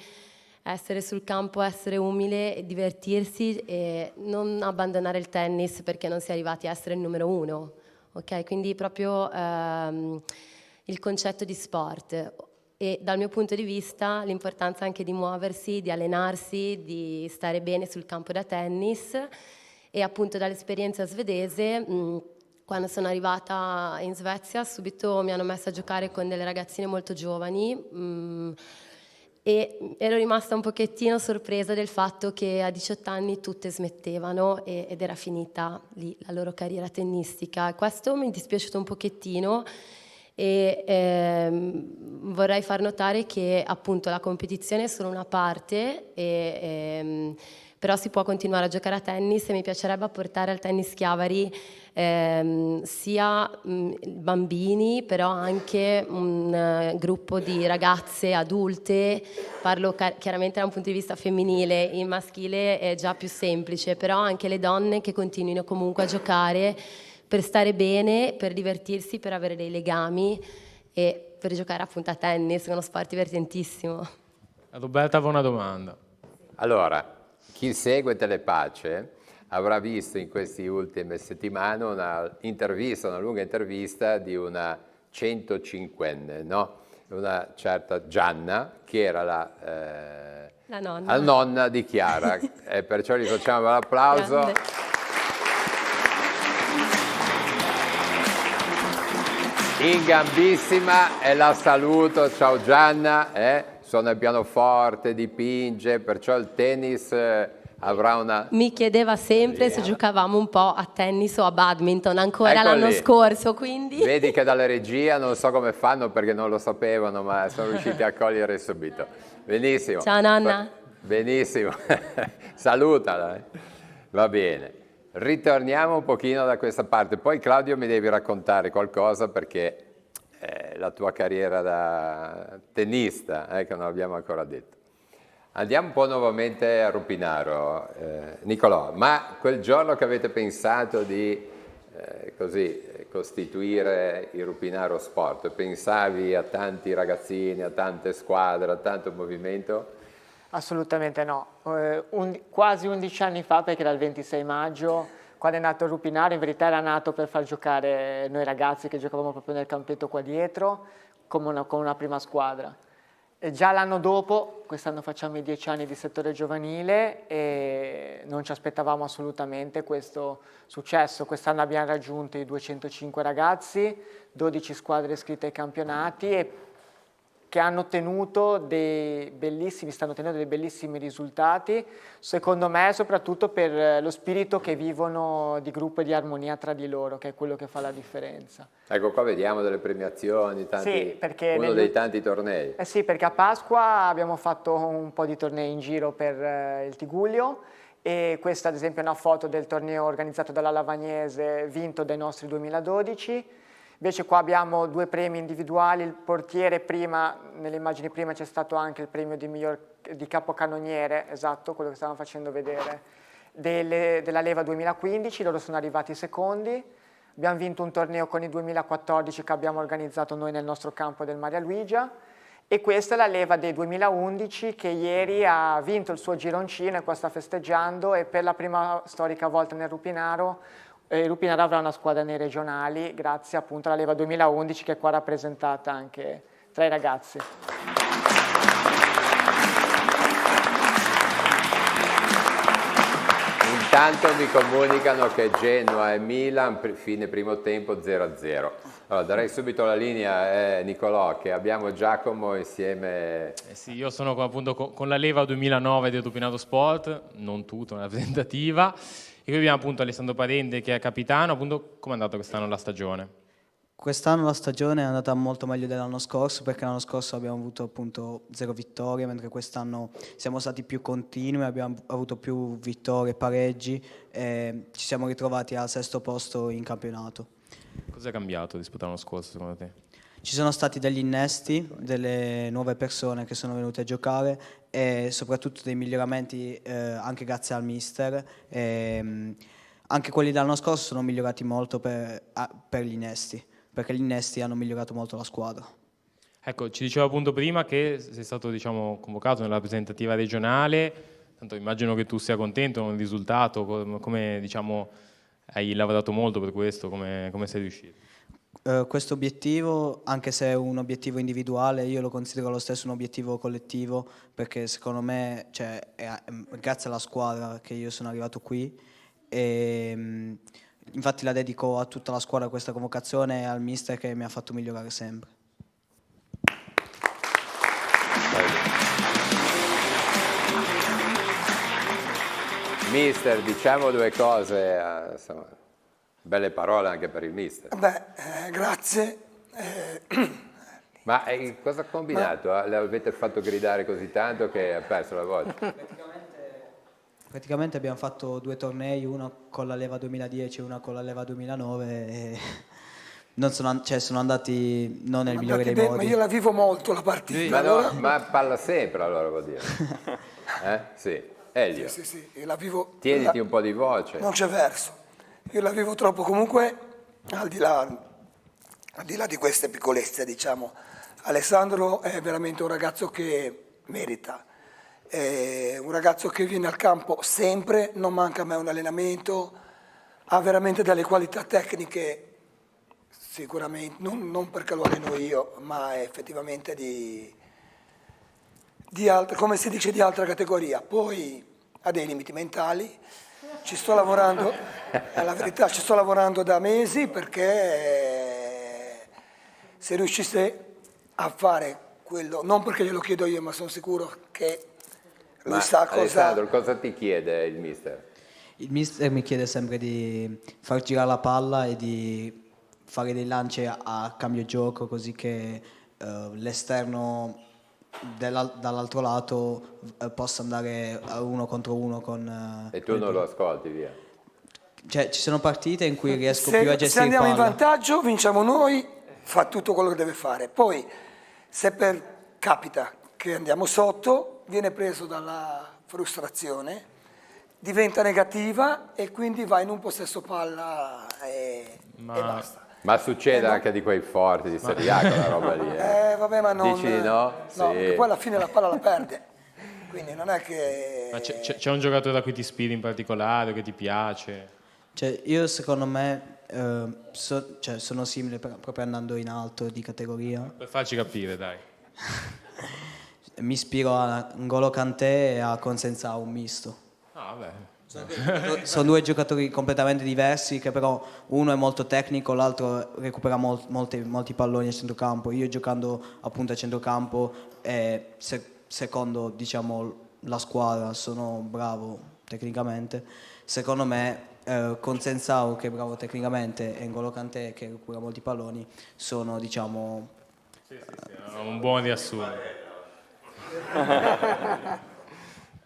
essere sul campo, essere umile, divertirsi e non abbandonare il tennis perché non si è arrivati a essere il numero 1. Okay, quindi proprio il concetto di sport e dal mio punto di vista l'importanza anche di muoversi, di allenarsi, di stare bene sul campo da tennis e appunto dall'esperienza svedese quando sono arrivata in Svezia subito mi hanno messo a giocare con delle ragazzine molto giovani e ero rimasta un pochettino sorpresa del fatto che a 18 anni tutte smettevano ed era finita lì la loro carriera tennistica. Questo mi è dispiaciuto un pochettino e vorrei far notare che appunto la competizione è solo una parte però si può continuare a giocare a tennis e mi piacerebbe apportare al tennis Chiavari sia bambini però anche un gruppo di ragazze adulte, parlo chiaramente da un punto di vista femminile, il maschile è già più semplice, però anche le donne che continuino comunque a giocare per stare bene, per divertirsi, per avere dei legami e per giocare appunto a tennis, è uno sport divertentissimo. Roberta aveva una domanda. Allora, chi segue Telepace avrà visto in queste ultime settimane una lunga intervista di una 105enne, no? Una certa Gianna, che era la nonna di Chiara, e perciò gli facciamo l'applauso. Grande. In gambissima e la saluto, ciao Gianna, suona il pianoforte, dipinge, perciò il tennis avrà una... Mi chiedeva sempre se giocavamo un po' a tennis o a badminton, ancora Ecco l'anno lì. Scorso, quindi... Vedi che dalla regia non so come fanno perché non lo sapevano, ma sono riusciti a cogliere subito. Benissimo. Ciao nonna. Benissimo, salutala. Va bene. Ritorniamo un pochino da questa parte, poi Claudio mi devi raccontare qualcosa perché la tua carriera da tennista, che non abbiamo ancora detto. Andiamo un po' nuovamente a Rupinaro, Nicolò, ma quel giorno che avete pensato di costituire il Rupinaro Sport, pensavi a tanti ragazzini, a tante squadre, a tanto movimento? Assolutamente no, quasi 11 anni fa, perché era il 26 maggio, quando è nato il Rupinaro, in verità era nato per far giocare noi ragazzi che giocavamo proprio nel campetto qua dietro, come una prima squadra. E già l'anno dopo, quest'anno facciamo i 10 anni di settore giovanile e non ci aspettavamo assolutamente questo successo. Quest'anno abbiamo raggiunto i 205 ragazzi, 12 squadre iscritte ai campionati e che stanno ottenendo dei bellissimi risultati, secondo me soprattutto per lo spirito che vivono di gruppo e di armonia tra di loro, che è quello che fa la differenza. Ecco, qua vediamo delle premiazioni, uno dei tanti tornei. Sì, perché a Pasqua abbiamo fatto un po' di tornei in giro per il Tigullio e questa ad esempio è una foto del torneo organizzato dalla Lavagnese, vinto dai nostri 2012. Invece qua abbiamo 2 premi individuali, il portiere prima, nelle immagini prima c'è stato anche il premio di capocannoniere, esatto, quello che stavamo facendo vedere, della leva 2015, loro sono arrivati secondi. Abbiamo vinto un torneo con i 2014 che abbiamo organizzato noi nel nostro campo del Maria Luigia, e questa è la leva dei 2011 che ieri ha vinto il suo gironcino e qua sta festeggiando, e per la prima storica volta nel Rupinaro il Rupinaro avrà una squadra nei regionali grazie appunto alla leva 2011 che è qua rappresentata anche tra i ragazzi. Intanto mi comunicano che Genoa e Milan, fine primo tempo 0-0. Allora, darei subito la linea a Nicolò, che abbiamo Giacomo insieme. Sì, io sono appunto con la leva 2009 del Rupinato Sport, non tutta, una rappresentativa. E qui abbiamo appunto Alessandro Parente che è capitano. Appunto, come è andata quest'anno la stagione? Quest'anno la stagione è andata molto meglio dell'anno scorso, perché l'anno scorso abbiamo avuto appunto 0 vittorie, mentre quest'anno siamo stati più continui, abbiamo avuto più vittorie, pareggi e ci siamo ritrovati al 6° posto in campionato. Cosa è cambiato rispetto all'anno scorso secondo te? Ci sono stati degli innesti, delle nuove persone che sono venute a giocare e soprattutto dei miglioramenti anche grazie al mister. Anche quelli dell'anno scorso sono migliorati molto per gli innesti, perché gli innesti hanno migliorato molto la squadra. Ecco, ci diceva appunto prima che sei stato convocato nella rappresentativa regionale, tanto immagino che tu sia contento con il risultato, come hai lavorato molto per questo, come sei riuscito? Questo obiettivo, anche se è un obiettivo individuale, io lo considero lo stesso un obiettivo collettivo, perché secondo me è grazie alla squadra che io sono arrivato qui e infatti la dedico a tutta la squadra questa convocazione e al mister che mi ha fatto migliorare sempre. Mister, diciamo 2 cose, insomma, belle parole anche per il mister. Grazie. Ma cosa ha combinato? L'avete fatto gridare così tanto che ha perso la voce? Praticamente abbiamo fatto 2 tornei, uno con la leva 2010 e uno con la leva 2009 e sono andati non nel migliore dei modi. Ma io la vivo molto la partita. Ma parla sempre allora, vuol dire. Sì. Elio, sì, io la vivo. Tieniti un po' di voce. Non c'è verso. Io la vivo troppo. Comunque, al di là di queste piccolezze, diciamo, Alessandro è veramente un ragazzo che merita. È un ragazzo che viene al campo sempre, non manca mai un allenamento, ha veramente delle qualità tecniche, sicuramente, non perché lo alleno io, ma effettivamente di altra, come si dice, di altra categoria. Poi ha dei limiti mentali, ci sto lavorando, è la verità, ci sto lavorando da mesi, perché se riuscisse a fare quello, non perché glielo chiedo io, ma sono sicuro che lui sa cosa. Alessandro, cosa ti chiede il mister? Il mister mi chiede sempre di far girare la palla e di fare dei lanci a cambio gioco, così che l'esterno dall'altro lato possa andare a 1 contro 1 con... E tu non lo ascolti, via? Cioè, ci sono partite in cui riesco più a gestire se andiamo palla. in vantaggio, vinciamo noi, fa tutto quello che deve fare. Poi, se capita che andiamo sotto, viene preso dalla frustrazione, diventa negativa e quindi va in un possesso palla e basta. Ma succede anche di quei forti di Serie A quella roba lì. Vabbè, ma non... Dici di no? No, sì. Perché poi alla fine la palla la perde. Quindi non è che... Ma c'è un giocatore da cui ti ispiri in particolare, che ti piace? Cioè, io secondo me sono simile proprio andando in alto di categoria. Per farci capire, dai. Mi ispiro a N'Golo Kanté e a Consensao, un misto. Ah, vabbè. Sono 2 giocatori completamente diversi, che però uno è molto tecnico, l'altro recupera molti palloni a centrocampo. Io giocando appunto a centrocampo e secondo diciamo la squadra sono bravo tecnicamente. Secondo me Consensao, che è bravo tecnicamente, e N'Golo Kanté, che recupera molti palloni, sono diciamo un buon riassunto.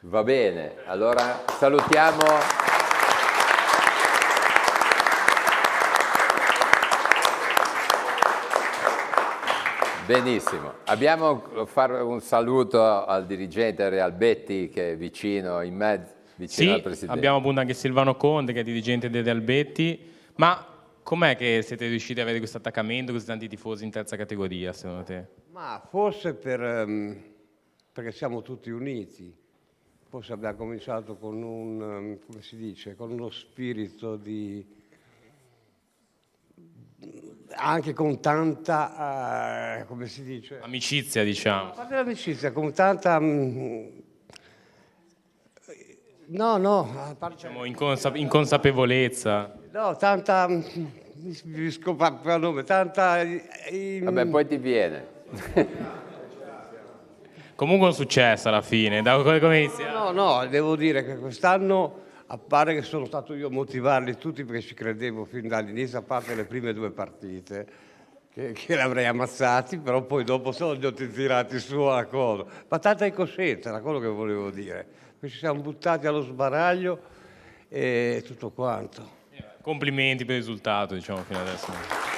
Va bene, allora salutiamo Benissimo. Abbiamo fare un saluto al dirigente Real Betti che è vicino, in mezzo, vicino al Presidente. Abbiamo appunto anche Silvano Conte che è dirigente del Real Betti. Ma com'è che siete riusciti ad avere questo attaccamento, così tanti tifosi in terza categoria, secondo te? Ma forse perché siamo tutti uniti. Forse abbiamo cominciato con come si dice, con uno spirito anche con tanta, come si dice? Amicizia, diciamo. Parlo di amicizia, con tanta... Diciamo inconsapevolezza. No, tanta... mi scopre il nome, tanta... Vabbè, poi ti viene. Comunque è un successo alla fine, da come inizia. No, devo dire che quest'anno appare che sono stato io a motivarli tutti perché ci credevo fin dall'inizio, a parte le prime 2 partite, che l'avrei ammazzati, però poi dopo sono li ho tirati su a cosa. Ma tanta incoscienza, era quello che volevo dire. Ci siamo buttati allo sbaraglio e tutto quanto. Complimenti per il risultato, diciamo, fino adesso.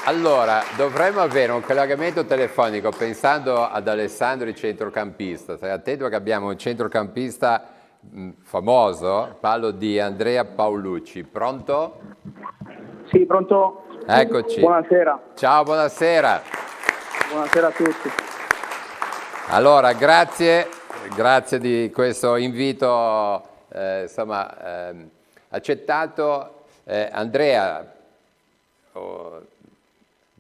Allora, dovremmo avere un collegamento telefonico pensando ad Alessandro, il centrocampista. Stai attento che abbiamo un centrocampista famoso, parlo di Andrea Paolucci. Pronto? Sì, pronto? Eccoci. Buonasera. Ciao, buonasera. Buonasera a tutti. Allora, grazie di questo invito accettato. Andrea,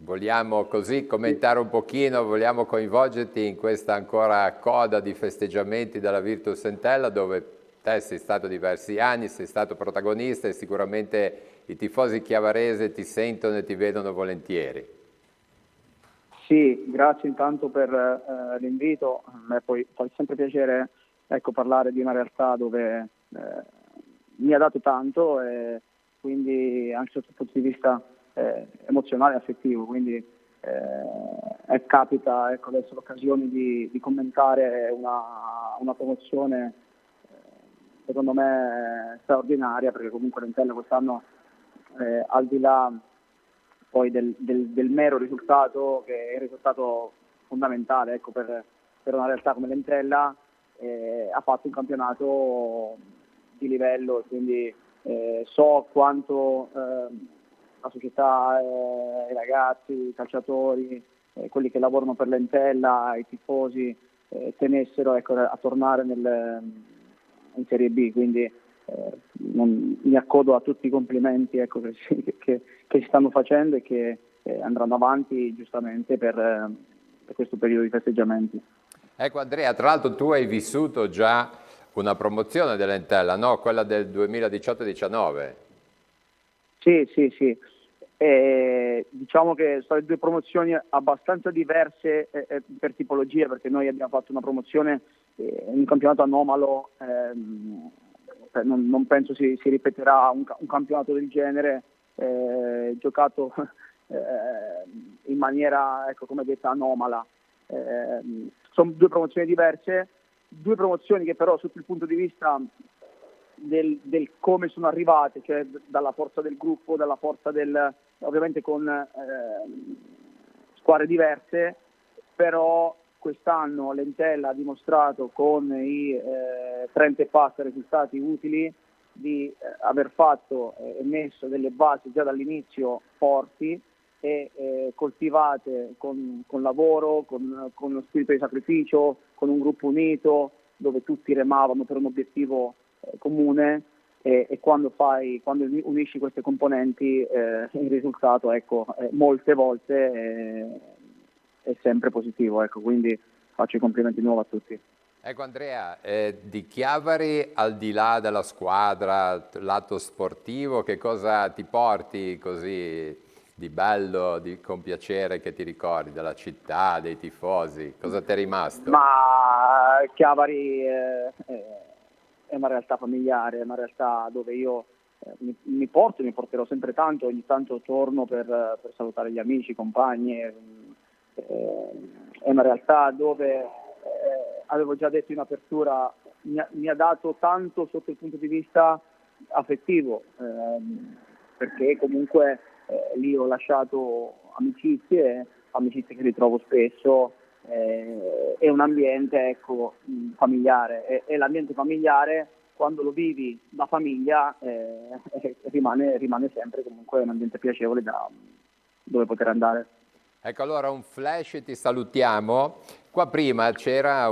vogliamo così commentare un pochino, vogliamo coinvolgerti in questa ancora coda di festeggiamenti della Virtus Entella dove te sei stato diversi anni, sei stato protagonista e sicuramente i tifosi chiavaresi ti sentono e ti vedono volentieri. Sì, grazie intanto per l'invito. A me poi fa sempre piacere parlare di una realtà dove mi ha dato tanto e quindi anche sotto il punto di vista emozionale e affettivo, quindi capita adesso l'occasione di commentare una promozione secondo me straordinaria, perché comunque l'Entella quest'anno al di là poi del mero risultato, che è il risultato fondamentale per una realtà come l'Entella, ha fatto un campionato di livello, quindi so quanto la società, i ragazzi, i calciatori, quelli che lavorano per l'Entella, i tifosi tenessero a tornare in Serie B, quindi mi accodo a tutti i complimenti che si stanno facendo e che andranno avanti giustamente per questo periodo di festeggiamenti. Ecco Andrea, tra l'altro tu hai vissuto già una promozione dell'Entella, no? Quella del 2018-19. Sì. Diciamo che sono 2 promozioni abbastanza diverse per tipologia, perché noi abbiamo fatto una promozione in un campionato anomalo, non penso si ripeterà un campionato del genere giocato in maniera, come detto, anomala. Sono 2 promozioni diverse, 2 promozioni che però sotto il punto di vista del come sono arrivate, cioè dalla forza del gruppo, dalla forza ovviamente con squadre diverse, però quest'anno l'Entella ha dimostrato con i 30 e passa risultati utili di aver fatto e messo delle basi già dall'inizio forti e coltivate con lavoro, con uno spirito di sacrificio, con un gruppo unito dove tutti remavano per un obiettivo comune e quando unisci queste componenti il risultato molte volte è sempre positivo, quindi faccio i complimenti di nuovo a tutti. Ecco Andrea, di Chiavari al di là della squadra, lato sportivo, che cosa ti porti così di bello, con piacere che ti ricordi della città, dei tifosi? Cosa ti è rimasto? Ma Chiavari è una realtà familiare, è una realtà dove io mi porterò sempre tanto, ogni tanto torno per salutare gli amici, i compagni. È una realtà dove, avevo già detto in apertura, mi ha dato tanto sotto il punto di vista affettivo, perché comunque lì ho lasciato amicizie che ritrovo spesso, è un ambiente, ecco, familiare, e l'ambiente familiare, quando lo vivi da famiglia, rimane sempre comunque un ambiente piacevole dove poter andare. Ecco, allora un flash, ti salutiamo. Qua prima c'era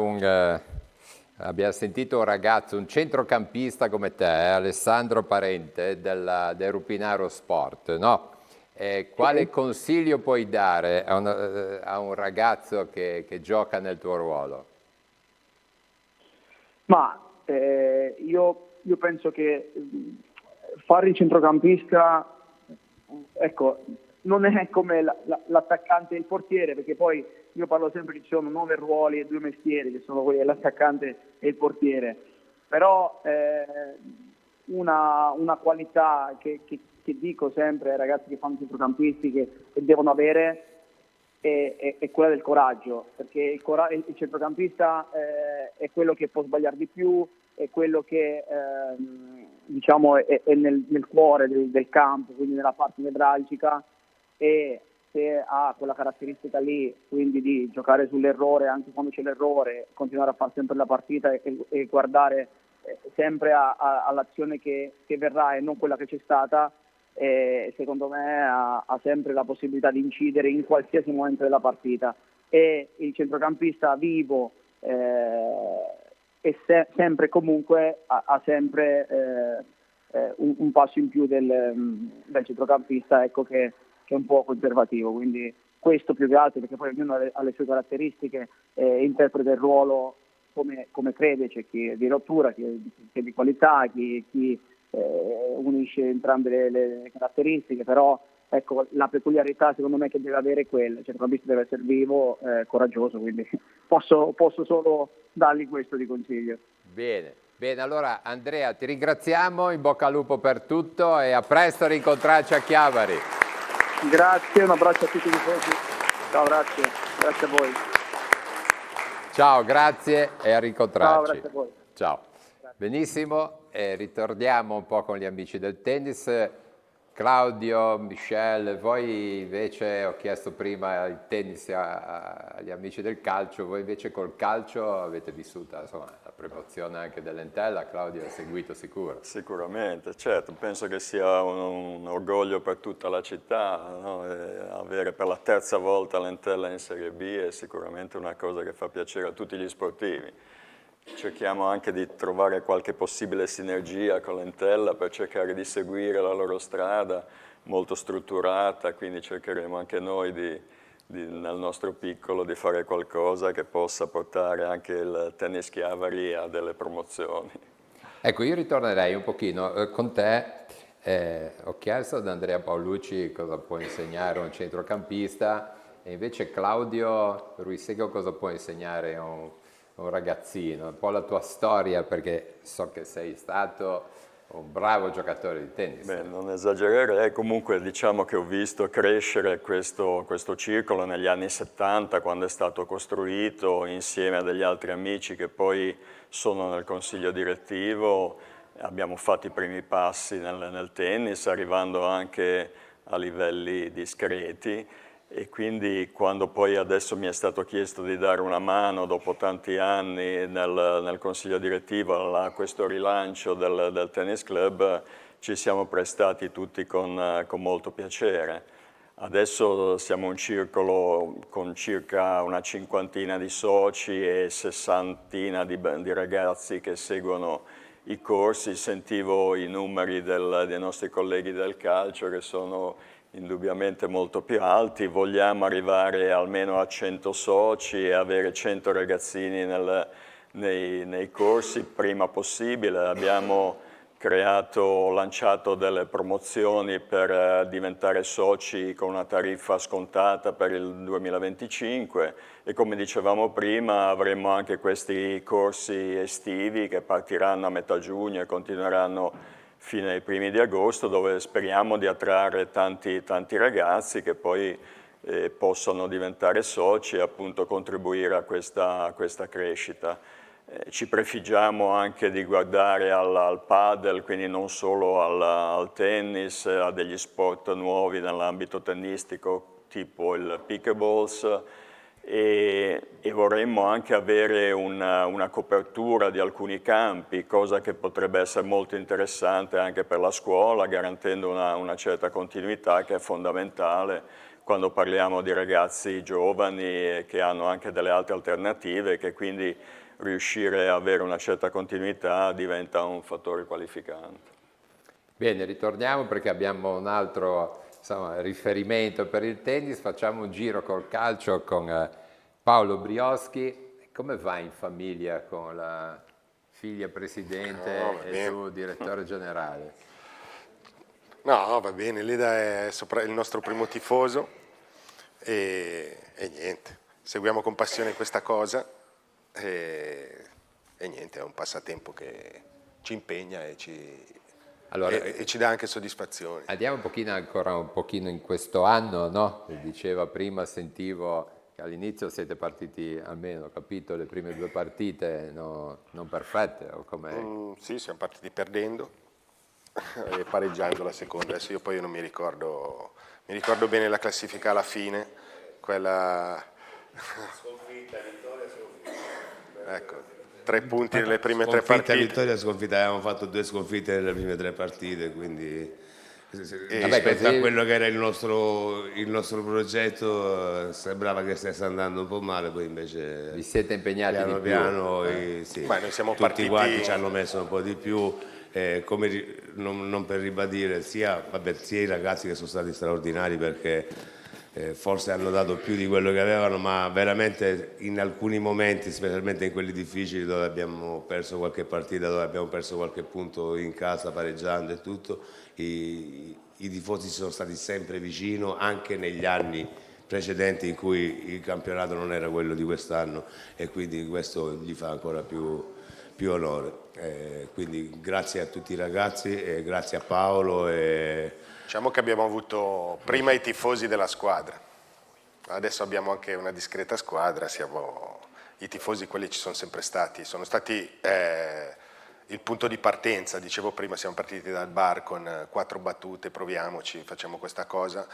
abbiamo sentito un ragazzo, un centrocampista come te, Alessandro Parente del Rupinaro Sport, no? Quale consiglio puoi dare a un ragazzo che gioca nel tuo ruolo? Ma io penso che fare il centrocampista, ecco, non è come l'attaccante e il portiere, perché poi io parlo sempre che ci sono 9 ruoli e 2 mestieri, che sono quelli dell'attaccante e il portiere, però una qualità che dico sempre ai ragazzi che fanno centrocampisti che devono avere è quella del coraggio, perché il centrocampista è quello che può sbagliare di più, è quello che diciamo è nel cuore del campo, quindi nella parte nevralgica, e se ha quella caratteristica lì, quindi di giocare sull'errore anche quando c'è l'errore, continuare a fare sempre la partita e guardare sempre all'azione che verrà e non quella che c'è stata, secondo me ha sempre la possibilità di incidere in qualsiasi momento della partita. E il centrocampista vivo sempre e comunque ha sempre un passo in più del centrocampista, ecco, che è un po' conservativo, quindi questo più che altro, perché poi ognuno ha le sue caratteristiche, interpreta il ruolo come crede. C'è chi è di rottura, chi è di qualità, chi unisce entrambe le caratteristiche, però ecco, la peculiarità secondo me che deve avere è quella, cioè il deve essere vivo, coraggioso, quindi posso solo dargli questo di consiglio. Bene, allora Andrea ti ringraziamo, in bocca al lupo per tutto e a presto a rincontrarci a Chiavari. Grazie, un abbraccio a tutti i tifosi. Ciao, grazie a voi. Ciao, grazie e a rincontrarci. Ciao, grazie a voi. Ciao. Benissimo, ritorniamo un po' con gli amici del tennis. Claudio, Michel, voi invece, ho chiesto prima il tennis agli amici del calcio, voi invece col calcio avete vissuto la promozione anche dell'Entella. Claudio ha seguito sicuro. Sicuramente, certo, penso che sia un orgoglio per tutta la città, no? Avere per la terza volta l'Entella in Serie B è sicuramente una cosa che fa piacere a tutti gli sportivi. Cerchiamo anche di trovare qualche possibile sinergia con l'Entella per cercare di seguire la loro strada molto strutturata, quindi cercheremo anche noi nel nostro piccolo di fare qualcosa che possa portare anche il tennis Chiavari a delle promozioni. Ecco, io ritornerei un pochino con te. Ho chiesto ad Andrea Paolucci cosa può insegnare un centrocampista e invece Claudio Ruisseco cosa può insegnare a un ragazzino, un po' la tua storia, perché so che sei stato un bravo giocatore di tennis. Beh, non esagererei, comunque diciamo che ho visto crescere questo circolo negli anni 70, quando è stato costruito insieme a degli altri amici che poi sono nel consiglio direttivo. Abbiamo fatto i primi passi nel tennis, arrivando anche a livelli discreti. E quindi quando poi adesso mi è stato chiesto di dare una mano dopo tanti anni nel consiglio direttivo a questo rilancio del tennis club, ci siamo prestati tutti con molto piacere. Adesso siamo un circolo con circa una 50 di soci e 60 di ragazzi che seguono i corsi. Sentivo i numeri dei nostri colleghi del calcio che sono indubbiamente molto più alti. Vogliamo arrivare almeno a 100 soci e avere 100 ragazzini nei corsi prima possibile. Abbiamo lanciato delle promozioni per diventare soci con una tariffa scontata per il 2025 e come dicevamo prima avremo anche questi corsi estivi che partiranno a metà giugno e continueranno fino ai primi di agosto, dove speriamo di attrarre tanti ragazzi che poi possono diventare soci e appunto contribuire a questa crescita. Ci prefiggiamo anche di guardare al padel, quindi non solo al tennis, a degli sport nuovi nell'ambito tennistico tipo il pickleballs, e vorremmo anche avere una copertura di alcuni campi, cosa che potrebbe essere molto interessante anche per la scuola, garantendo una certa continuità che è fondamentale quando parliamo di ragazzi giovani che hanno anche delle altre alternative, che quindi riuscire a avere una certa continuità diventa un fattore qualificante. Bene, ritorniamo perché abbiamo un altro riferimento per il tennis. Facciamo un giro col calcio con Paolo Brioschi. Come va in famiglia con la figlia presidente e tu direttore generale? No, va bene, Leda è il nostro primo tifoso e niente, seguiamo con passione questa cosa. E niente, è un passatempo che ci impegna e ci dà anche soddisfazione. Andiamo ancora un pochino in questo anno, no? Diceva prima, sentivo che all'inizio siete partiti, almeno ho capito, le prime 2 partite non perfette, o come? Sì, siamo partiti perdendo e pareggiando la seconda. Adesso io poi non mi ricordo bene la classifica alla fine, quella... Sconfitta, vittoria, sconfitta. Ecco, 3 punti nelle prime 3 partite. Vittoria, sconfitta, avevamo fatto 2 sconfitte nelle prime 3 partite, quindi rispetto a quello che era il nostro progetto sembrava che stesse andando un po' male, poi invece vi siete impegnati piano di più. Piano sì, noi siamo tutti partiti... quanti ci hanno messo un po' di più, non per ribadire sia i ragazzi che sono stati straordinari, perché forse hanno dato più di quello che avevano, ma veramente in alcuni momenti, specialmente in quelli difficili dove abbiamo perso qualche partita, dove abbiamo perso qualche punto in casa pareggiando e tutto, i tifosi sono stati sempre vicino, anche negli anni precedenti in cui il campionato non era quello di quest'anno, e quindi questo gli fa ancora più onore. Quindi grazie a tutti i ragazzi e grazie a Paolo. Diciamo che abbiamo avuto prima i tifosi della squadra, adesso abbiamo anche una discreta squadra, i tifosi quelli ci sono sempre stati, sono stati il punto di partenza. Dicevo prima, siamo partiti dal bar con 4 battute, proviamoci, facciamo questa cosa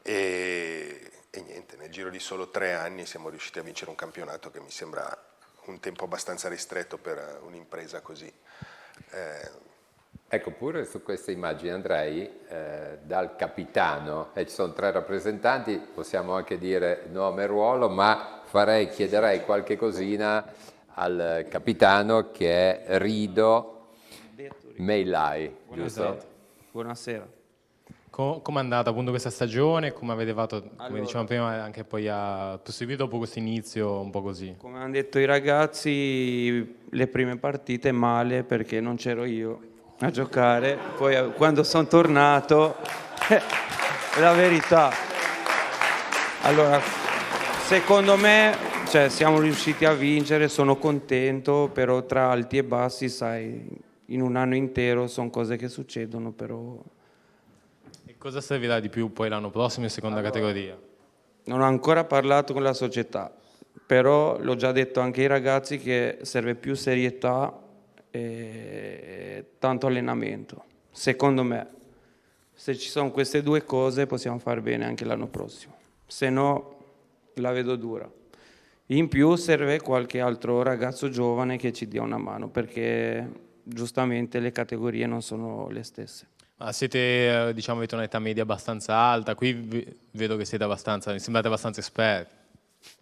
e niente, nel giro di solo 3 anni siamo riusciti a vincere un campionato che mi sembra un tempo abbastanza ristretto per un'impresa così. Ecco, pure su queste immagini andrei dal capitano, ci sono 3 rappresentanti, possiamo anche dire nome e ruolo, ma chiederei qualche cosina al capitano, che è Rido Meilai, giusto? Buonasera. Come è andata appunto questa stagione? Come avete fatto, come dicevamo prima, anche poi a proseguire dopo questo inizio un po' così? Come hanno detto i ragazzi, le prime partite male perché non c'ero io a giocare, poi quando sono tornato è la verità. Allora, secondo me siamo riusciti a vincere, sono contento, però tra alti e bassi, sai, in un anno intero sono cose che succedono, però... E cosa servirà di più poi l'anno prossimo in seconda categoria? Non ho ancora parlato con la società, però l'ho già detto anche ai ragazzi che serve più serietà e tanto allenamento. Secondo me, se ci sono queste 2 cose possiamo fare bene anche l'anno prossimo, se no la vedo dura. In più serve qualche altro ragazzo giovane che ci dia una mano, perché giustamente le categorie non sono le stesse. Ma siete, diciamo, avete un'età media abbastanza alta, qui vedo che siete mi sembrate abbastanza esperti.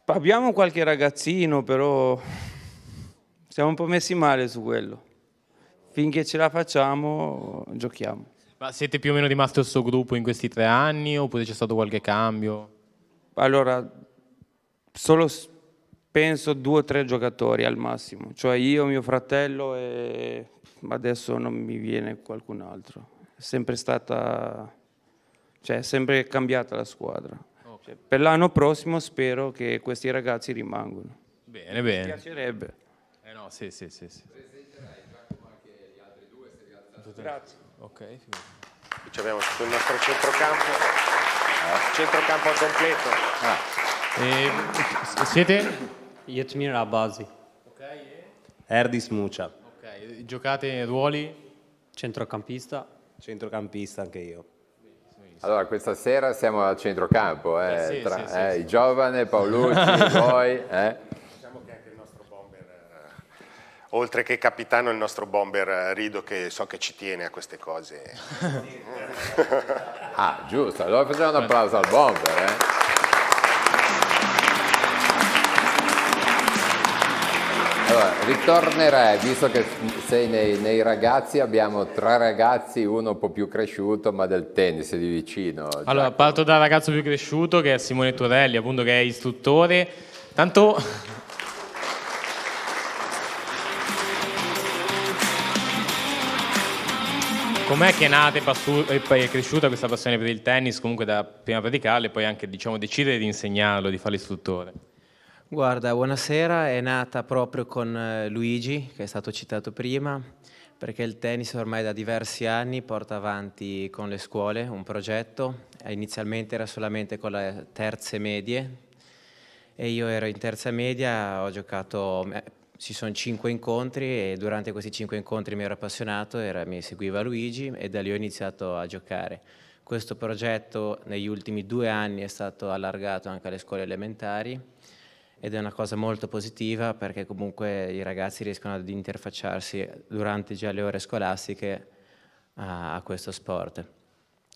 Abbiamo qualche ragazzino, però siamo un po' messi male su quello. Finché ce la facciamo, giochiamo. Ma siete più o meno rimasti al suo gruppo in questi 3 anni, oppure c'è stato qualche cambio? Allora, solo penso 2 o 3 giocatori al massimo, cioè io, mio fratello e adesso non mi viene qualcun altro. È sempre stata, è sempre cambiata la squadra. Okay. Per l'anno prossimo spero che questi ragazzi rimangano. Bene, bene. Mi piacerebbe. No, sì. Grazie. Ok. Qui abbiamo tutto il nostro centrocampo al completo. Siete? Yetmir Abazi. Erdis Mucia. Ok, giocate ruoli? Centrocampista anche io. Allora, questa sera siamo al centrocampo, Sì, tra sì, sì. il giovane, Paolucci, voi. Diciamo che anche il nostro bomber, oltre che capitano, il nostro bomber Rido, che so che ci tiene a queste cose. Ah, giusto, allora facciamo un applauso al bomber. Allora, ritornerei, visto che sei nei ragazzi, abbiamo 3 ragazzi, uno un po' più cresciuto, ma del tennis di vicino. Allora, parto dal ragazzo più cresciuto, che è Simone Torelli, appunto, che è istruttore. Tanto... Com'è che è nata e poi è cresciuta questa passione per il tennis, comunque da prima praticarlo e poi anche, diciamo, decidere di insegnarlo, di fare l'istruttore? Guarda, buonasera, è nata proprio con Luigi, che è stato citato prima, perché il tennis ormai da diversi anni porta avanti con le scuole un progetto. Inizialmente era solamente con le terze medie e io ero in terza media, ho giocato, ci sono 5 incontri e durante questi 5 incontri mi ero appassionato, mi seguiva Luigi e da lì ho iniziato a giocare. Questo progetto negli ultimi 2 anni è stato allargato anche alle scuole elementari ed è una cosa molto positiva perché comunque i ragazzi riescono ad interfacciarsi durante già le ore scolastiche a questo sport.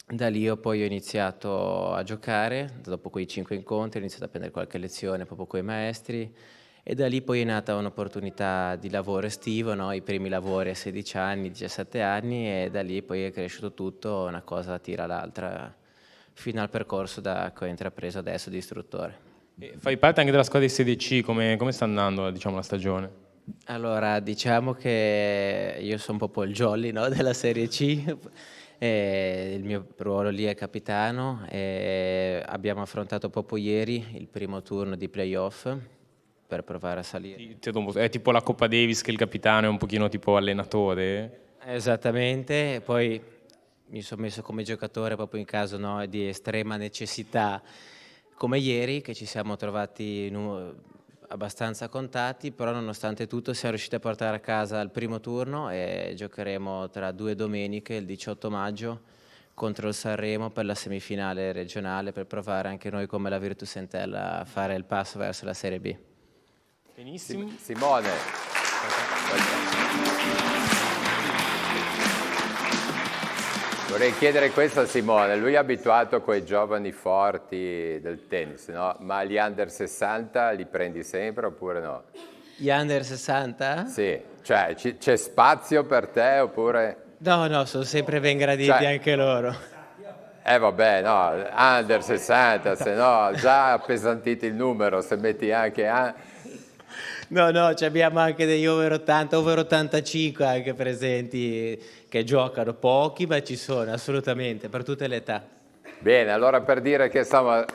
Da lì poi ho iniziato a giocare, dopo quei 5 incontri ho iniziato a prendere qualche lezione proprio con i maestri e da lì poi è nata un'opportunità di lavoro estivo, no? I primi lavori a 16 anni, 17 anni e da lì poi è cresciuto tutto, una cosa tira l'altra fino al percorso che ho intrapreso adesso di istruttore. E fai parte anche della squadra di Serie C, come sta andando, diciamo, la stagione? Allora, diciamo che io sono proprio il jolly, no, della Serie C, il mio ruolo lì è capitano e abbiamo affrontato proprio ieri il primo turno di playoff per provare a salire. È tipo la Coppa Davis che il capitano è un pochino tipo allenatore? Esattamente, poi mi sono messo come giocatore proprio in caso, no, di estrema necessità, come ieri che ci siamo trovati abbastanza contati, però nonostante tutto siamo riusciti a portare a casa il primo turno e giocheremo tra 2 domeniche, il 18 maggio, contro il Sanremo per la semifinale regionale, per provare anche noi come la Virtus Entella a fare il passo verso la Serie B. Benissimo. Simone. Vorrei chiedere questo a Simone, lui è abituato a quei giovani forti del tennis, no? Ma gli under 60 li prendi sempre oppure no? Gli under 60? Sì, cioè c'è spazio per te oppure... No, sono sempre ben graditi anche loro. Vabbè, no, under 60, se no già appesantiti il numero, se metti anche... No, abbiamo anche degli over 80, over 85 anche presenti che giocano pochi, ma ci sono assolutamente per tutte le età. Bene, allora per dire che insomma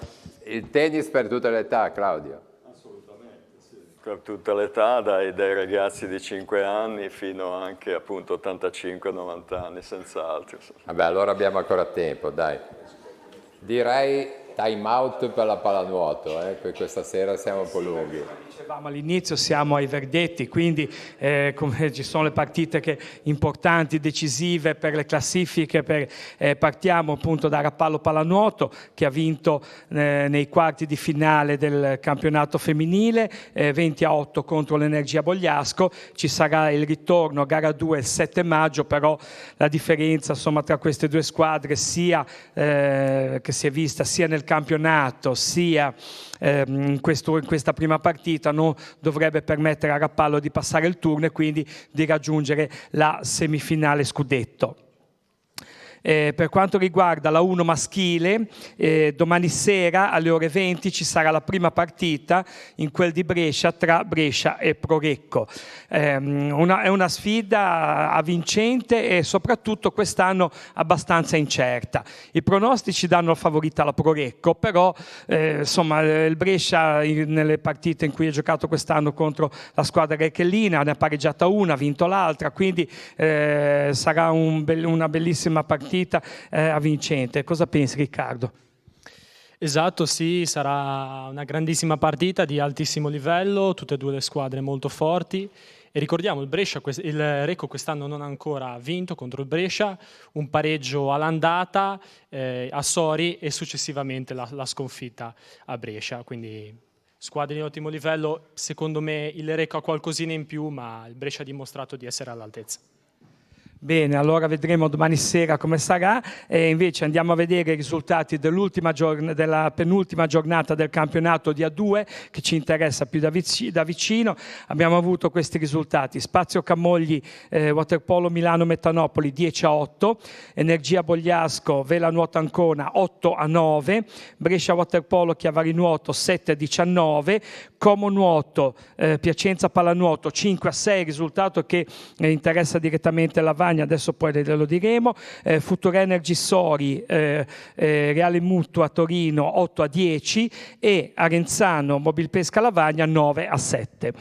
il tennis per tutte le età, Claudio. Assolutamente, sì. Per tutte le età, dai ragazzi di 5 anni fino anche appunto 85-90 anni, senz'altro. Vabbè, allora abbiamo ancora tempo, dai. Direi time out per la pallanuoto, per questa sera siamo un po' lunghi. Dicevamo all'inizio, siamo ai verdetti, quindi come ci sono le partite importanti, decisive per le classifiche, partiamo appunto da Rapallo Pallanuoto che ha vinto nei quarti di finale del campionato femminile, 20-8 contro l'Energia Bogliasco, ci sarà il ritorno, gara 2 il 7 maggio, però la differenza insomma, tra queste due squadre sia che si è vista sia nel campionato sia in questa prima partita non dovrebbe permettere a Rapallo di passare il turno e quindi di raggiungere la semifinale scudetto. Per quanto riguarda la 1 maschile, domani sera alle ore 20 ci sarà la prima partita in quel di Brescia tra Brescia e Prorecco. È una sfida avvincente e soprattutto quest'anno abbastanza incerta. I pronostici danno favorita la Prorecco, però insomma il Brescia nelle partite in cui ha giocato quest'anno contro la squadra rechelina ne ha pareggiata una, ha vinto l'altra, quindi sarà una bellissima partita vincente. Cosa pensi, Riccardo? Esatto, sì, sarà una grandissima partita di altissimo livello, tutte e due le squadre molto forti E ricordiamo, il Recco quest'anno non ha ancora vinto contro il Brescia, un pareggio all'andata a Sori e successivamente la sconfitta a Brescia, quindi squadre di ottimo livello. Secondo me il Recco ha qualcosina in più, ma il Brescia ha dimostrato di essere all'altezza. Bene, allora vedremo domani sera come sarà. E invece andiamo a vedere i risultati della penultima giornata del campionato di A2, che ci interessa più da vicino. Abbiamo avuto questi risultati: Spazio Camogli Waterpolo Milano Mettanopoli 10-8, Energia Bogliasco Vela Nuoto Ancona 8-9, Brescia Waterpolo Chiavari Nuoto 7-19, Como Nuoto Piacenza Pallanuoto 5-6, risultato che interessa direttamente la adesso poi lo diremo. Future Energy Sori Reale Mutua Torino 8-10 e Arenzano Mobilpesca Lavagna 9-7.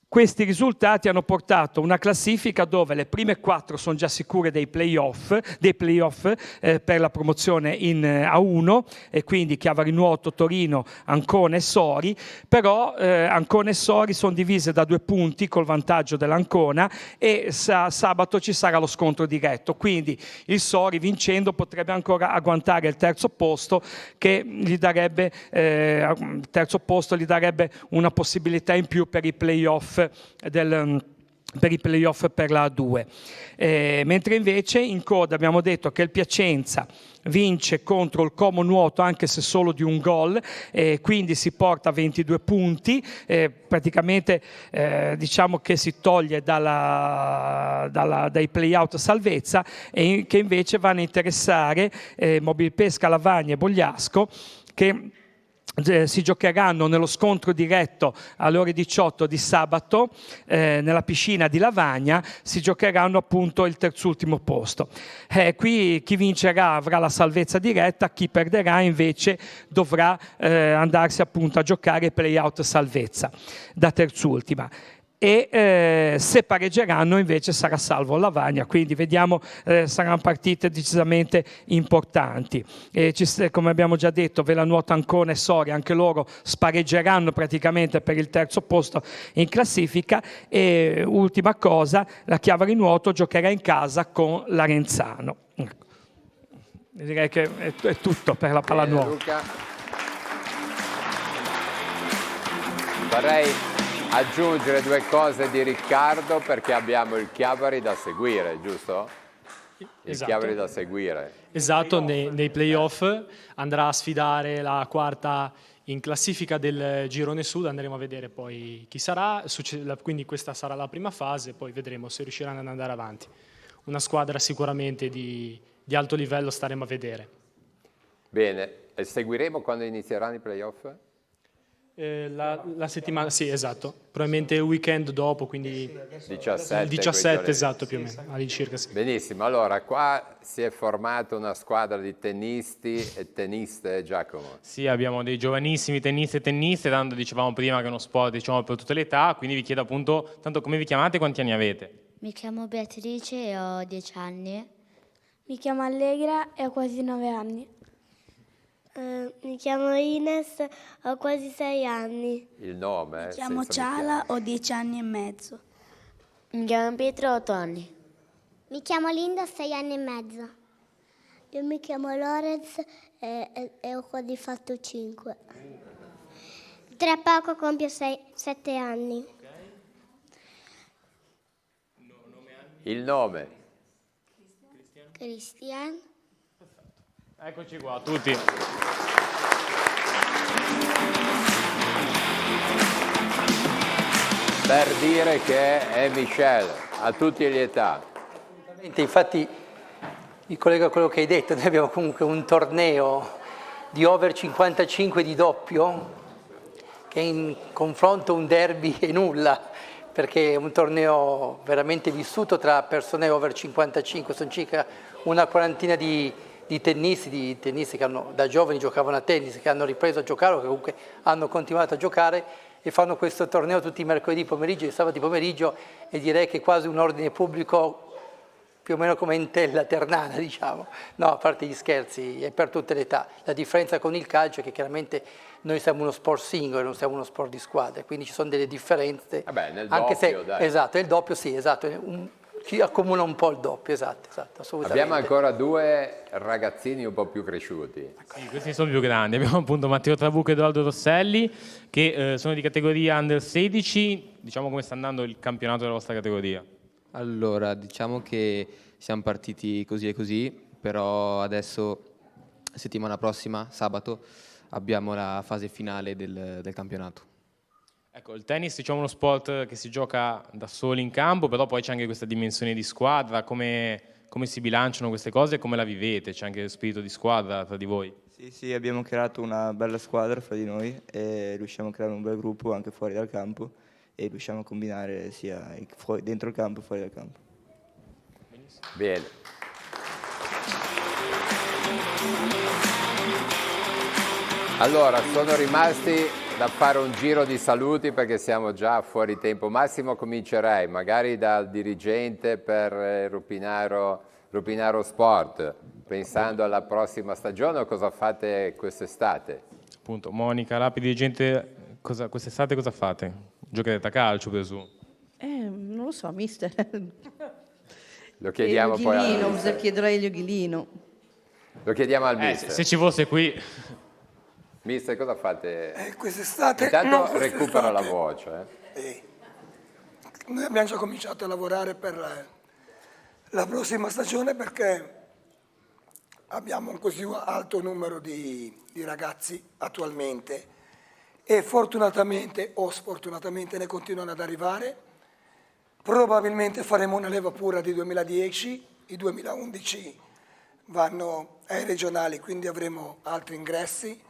Questi risultati hanno portato una classifica dove le prime 4 sono già sicure dei playoff per la promozione in A1, e quindi Chiavari Nuoto, Torino, Ancona e Sori. Però Ancona e Sori sono divise da 2 punti col vantaggio dell'Ancona, e sabato ci sarà lo scontro diretto, quindi il Sori vincendo potrebbe ancora agguantare il terzo posto, che gli darebbe una possibilità in più per i playoff per la A2. Mentre invece in coda abbiamo detto che il Piacenza vince contro il Como Nuoto anche se solo di un gol, quindi si porta a 22 punti, praticamente diciamo che si toglie dai play-out salvezza, e che invece vanno a interessare Mobilpesca Lavagna e Bogliasco, che si giocheranno nello scontro diretto alle ore 18 di sabato nella piscina di Lavagna. Si giocheranno appunto il terzultimo posto. Qui chi vincerà avrà la salvezza diretta, chi perderà invece dovrà andarsi appunto a giocare play-out salvezza da terzultima. E se pareggeranno invece sarà salvo Lavagna, quindi vediamo, saranno partite decisamente importanti. Come abbiamo già detto, Velanuoto Ancona e Sori, anche loro spareggeranno praticamente per il terzo posto in classifica. E ultima cosa, la Chiavari Nuoto giocherà in casa con l'Arenzano. Direi che è tutto per la pallanuoto. Luca. Vorrei aggiungere 2 cose di Riccardo, perché abbiamo il Chiavari da seguire, giusto? Il Chiavari da seguire. Esatto, nei playoff andrà a sfidare la quarta in classifica del girone sud, andremo a vedere poi chi sarà, quindi questa sarà la prima fase, poi vedremo se riusciranno ad andare avanti. Una squadra sicuramente di alto livello, staremo a vedere. Bene, e seguiremo quando inizieranno i playoff? La settimana, sì, esatto, probabilmente il weekend dopo, quindi 17 esatto, più o meno, all'incirca sì. Benissimo, allora qua si è formata una squadra di tennisti e tenniste, Giacomo. Sì, abbiamo dei giovanissimi tennisti e tenniste, tanto dicevamo prima che è uno sport, diciamo, per tutte le età, quindi vi chiedo appunto, tanto come vi chiamate e quanti anni avete? Mi chiamo Beatrice e ho 10 anni. Mi chiamo Allegra e ho quasi 9 anni. Mi chiamo Ines, ho quasi 6 anni. Il nome? Mi chiamo Ciala, ho 10 anni e mezzo. Mi chiamo Pietro, ho 8 anni. Mi chiamo Linda, ho 6 anni e mezzo. Io mi chiamo Lorenz e ho quasi fatto 5. Tra poco compio 7 anni. Il nome? Cristian. Eccoci qua, tutti. Per dire che è Michel, a tutte le età. Infatti, mi collego a quello che hai detto, noi abbiamo comunque un torneo di over 55 di doppio, che è in confronto un derby e nulla, perché è un torneo veramente vissuto tra persone over 55, sono circa una quarantina di tennisti che da giovani giocavano a tennis, che hanno ripreso a giocare o che comunque hanno continuato a giocare, e fanno questo torneo tutti i mercoledì pomeriggio e sabati pomeriggio, e direi che quasi un ordine pubblico più o meno come Entella Ternana, diciamo. No, a parte gli scherzi, è per tutte le età. La differenza con il calcio è che chiaramente noi siamo uno sport singolo, non siamo uno sport di squadra, quindi ci sono delle differenze. Vabbè, nel anche doppio, se, dai. esatto, il doppio sì, esatto, ci accomuna un po' il doppio, esatto, assolutamente. Abbiamo ancora 2 ragazzini un po' più cresciuti. Sì, questi sono più grandi. Abbiamo appunto Matteo Trabucco e Edoardo Rosselli, che sono di categoria Under 16. Diciamo come sta andando il campionato della vostra categoria. Allora, diciamo che siamo partiti così e così, però adesso, settimana prossima, sabato, abbiamo la fase finale del campionato. Ecco, il tennis diciamo uno sport che si gioca da soli in campo, però poi c'è anche questa dimensione di squadra. Come si bilanciano queste cose e come la vivete? C'è anche lo spirito di squadra tra di voi? Sì, abbiamo creato una bella squadra fra di noi e riusciamo a creare un bel gruppo anche fuori dal campo e riusciamo a combinare sia dentro il campo che fuori dal campo. Bene. Allora, sono rimasti da fare un giro di saluti perché siamo già fuori tempo. Massimo, comincerei magari dal dirigente per Rupinaro Sport, pensando alla prossima stagione o cosa fate quest'estate? Appunto, Monica Lapi, dirigente, quest'estate cosa fate? Giocherete a calcio, presumo? Non lo so, mister. Lo chiediamo poi al bisogna chiedere a Elio Ghilino. Lo chiediamo al mister. Se ci fosse qui. Mister, cosa fate? Quest'estate... Intanto recupera la voce. Noi abbiamo già cominciato a lavorare per la prossima stagione perché abbiamo un così alto numero di ragazzi attualmente e fortunatamente o sfortunatamente ne continuano ad arrivare. Probabilmente faremo una leva pura di 2010, i 2011 vanno ai regionali, quindi avremo altri ingressi.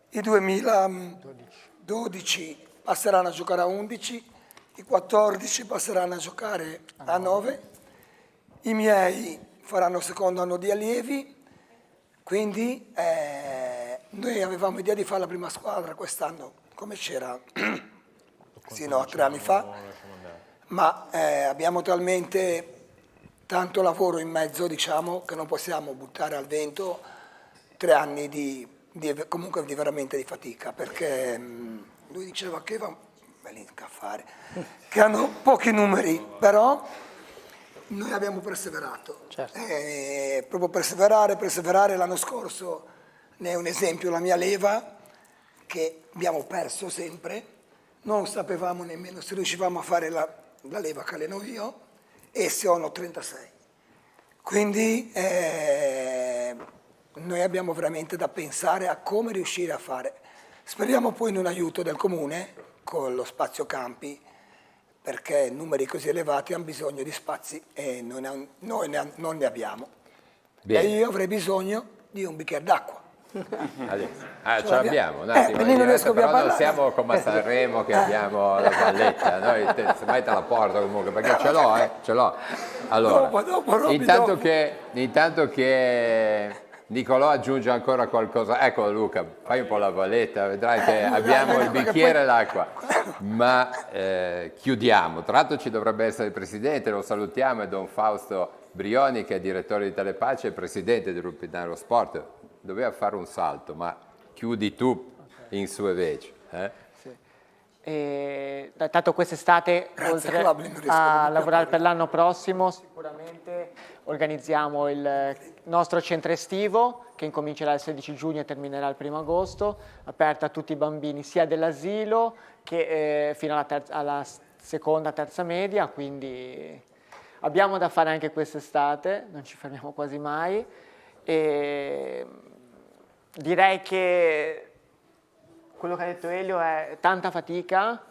I 2012 passeranno a giocare a 11, i 14 passeranno a giocare a 9, i miei faranno secondo anno di allievi, quindi noi avevamo idea di fare la prima squadra quest'anno, come c'era sì, no, 3 anni fa, ma abbiamo talmente tanto lavoro in mezzo, diciamo, che non possiamo buttare al vento 3 anni comunque veramente di fatica, perché lui diceva che va a fare, che hanno pochi numeri, però noi abbiamo perseverato. Certo. Proprio perseverare. L'anno scorso ne è un esempio la mia leva, che abbiamo perso sempre, non sapevamo nemmeno se riuscivamo a fare la leva che alleno io, e sono 36. Quindi noi abbiamo veramente da pensare a come riuscire a fare. Speriamo poi in un aiuto del comune con lo spazio campi, perché numeri così elevati hanno bisogno di spazi e noi non ne abbiamo. Bene. E io avrei bisogno di un bicchiere d'acqua. Ce l'abbiamo, un attimo, però non siamo come a Sanremo che abbiamo la valletta, noi semmai te la porto comunque, perché ce l'ho. Allora, dopo, intanto che Nicolò aggiunge ancora qualcosa, ecco Luca, fai un po' la valletta, vedrai che abbiamo il bicchiere e l'acqua, ma chiudiamo. Tra l'altro ci dovrebbe essere il presidente, lo salutiamo, è Don Fausto Brioni che è direttore di Telepace e presidente di Rupinaro Sport. Doveva fare un salto, ma chiudi tu in sue veci. Sì. Tanto quest'estate, oltre a lavorare per l'anno prossimo, sicuramente organizziamo il nostro centro estivo, che incomincerà il 16 giugno e terminerà il 1 agosto, aperto a tutti i bambini sia dell'asilo che fino alla seconda, terza media, quindi abbiamo da fare anche quest'estate, non ci fermiamo quasi mai. E direi che quello che ha detto Elio è tanta fatica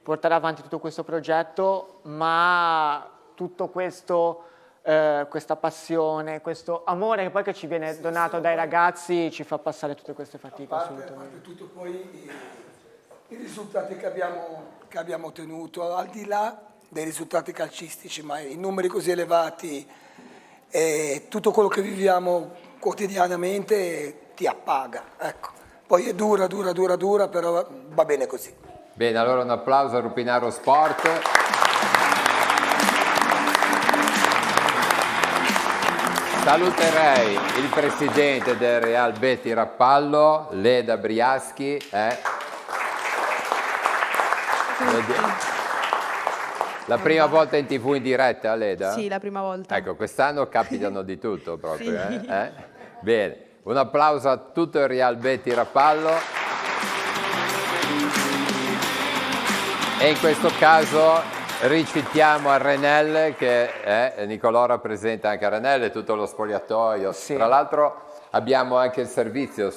portare avanti tutto questo progetto, ma tutto questo, questa passione, questo amore che poi che ci viene donato dai ragazzi ci fa passare tutte queste fatiche. A parte tutto poi i risultati che abbiamo ottenuto, al di là dei risultati calcistici, ma i numeri così elevati e tutto quello che viviamo quotidianamente ti appaga, ecco. Poi è dura, però va bene così. Bene, allora un applauso a Rupinaro Sport. Saluterei il presidente del Real Betis Rapallo, Leda Briaschi. La prima volta in TV in diretta, Leda? Sì, la prima volta. Ecco, quest'anno capitano di tutto proprio. Sì. Bene, un applauso a tutto il Real Betis Rapallo. E in questo caso ricitiamo a Renelle, che Nicolò rappresenta anche a Renelle, tutto lo spogliatoio. Sì. Tra l'altro abbiamo anche il servizio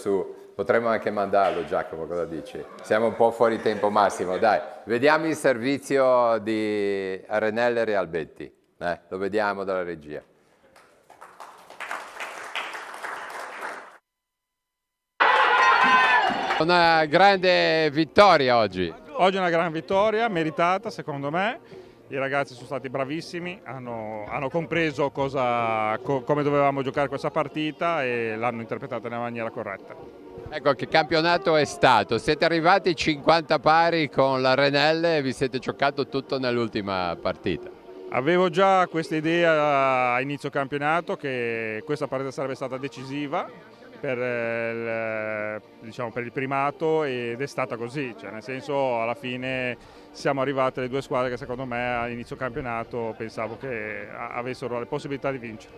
potremmo anche mandarlo, Giacomo, cosa dici? Siamo un po' fuori tempo massimo, dai. Vediamo il servizio di Renelle Real Betis, lo vediamo dalla regia. Una grande vittoria oggi. Oggi è una gran vittoria, meritata secondo me. I ragazzi sono stati bravissimi, hanno compreso come dovevamo giocare questa partita e l'hanno interpretata nella maniera corretta. Ecco, che campionato è stato? Siete arrivati 50 pari con la Renelle e vi siete giocato tutto nell'ultima partita. Avevo già questa idea a inizio campionato che questa partita sarebbe stata decisiva per il primato ed è stata così, cioè nel senso alla fine siamo arrivate le due squadre che secondo me all'inizio campionato pensavo che avessero le possibilità di vincere.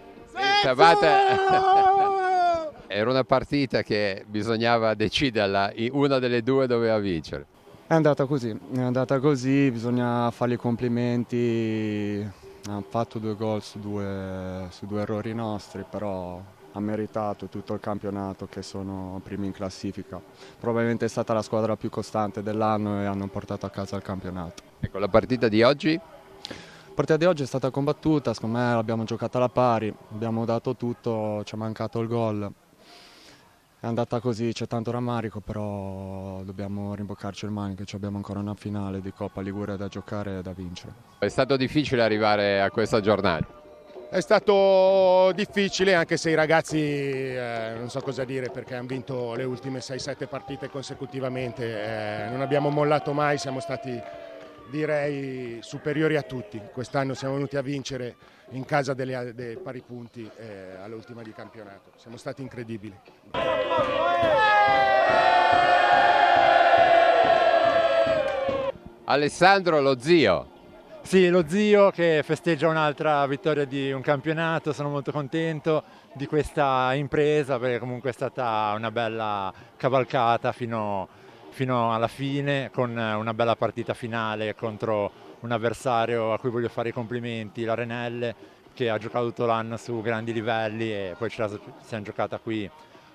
Era una partita che bisognava deciderla, una delle due doveva vincere. È andata così, bisogna fargli i complimenti, ha fatto 2 gol su due errori nostri, però ha meritato tutto il campionato che sono primi in classifica. Probabilmente è stata la squadra più costante dell'anno e hanno portato a casa il campionato. Ecco, la partita di oggi? La partita di oggi è stata combattuta, secondo me l'abbiamo giocata alla pari, abbiamo dato tutto, ci è mancato il gol. È andata così, c'è tanto rammarico, però dobbiamo rimboccarci le maniche, abbiamo ancora una finale di Coppa Liguria da giocare e da vincere. È stato difficile arrivare a questa giornata? È stato difficile, anche se i ragazzi non so cosa dire, perché hanno vinto le ultime 6-7 partite consecutivamente, non abbiamo mollato mai, siamo stati direi superiori a tutti. Quest'anno siamo venuti a vincere in casa dei pari punti all'ultima di campionato, siamo stati incredibili. Alessandro, lo zio. Sì, lo zio che festeggia un'altra vittoria di un campionato, sono molto contento di questa impresa perché comunque è stata una bella cavalcata fino alla fine, con una bella partita finale contro un avversario a cui voglio fare i complimenti, la Renelle, che ha giocato tutto l'anno su grandi livelli e poi ci siamo giocata qui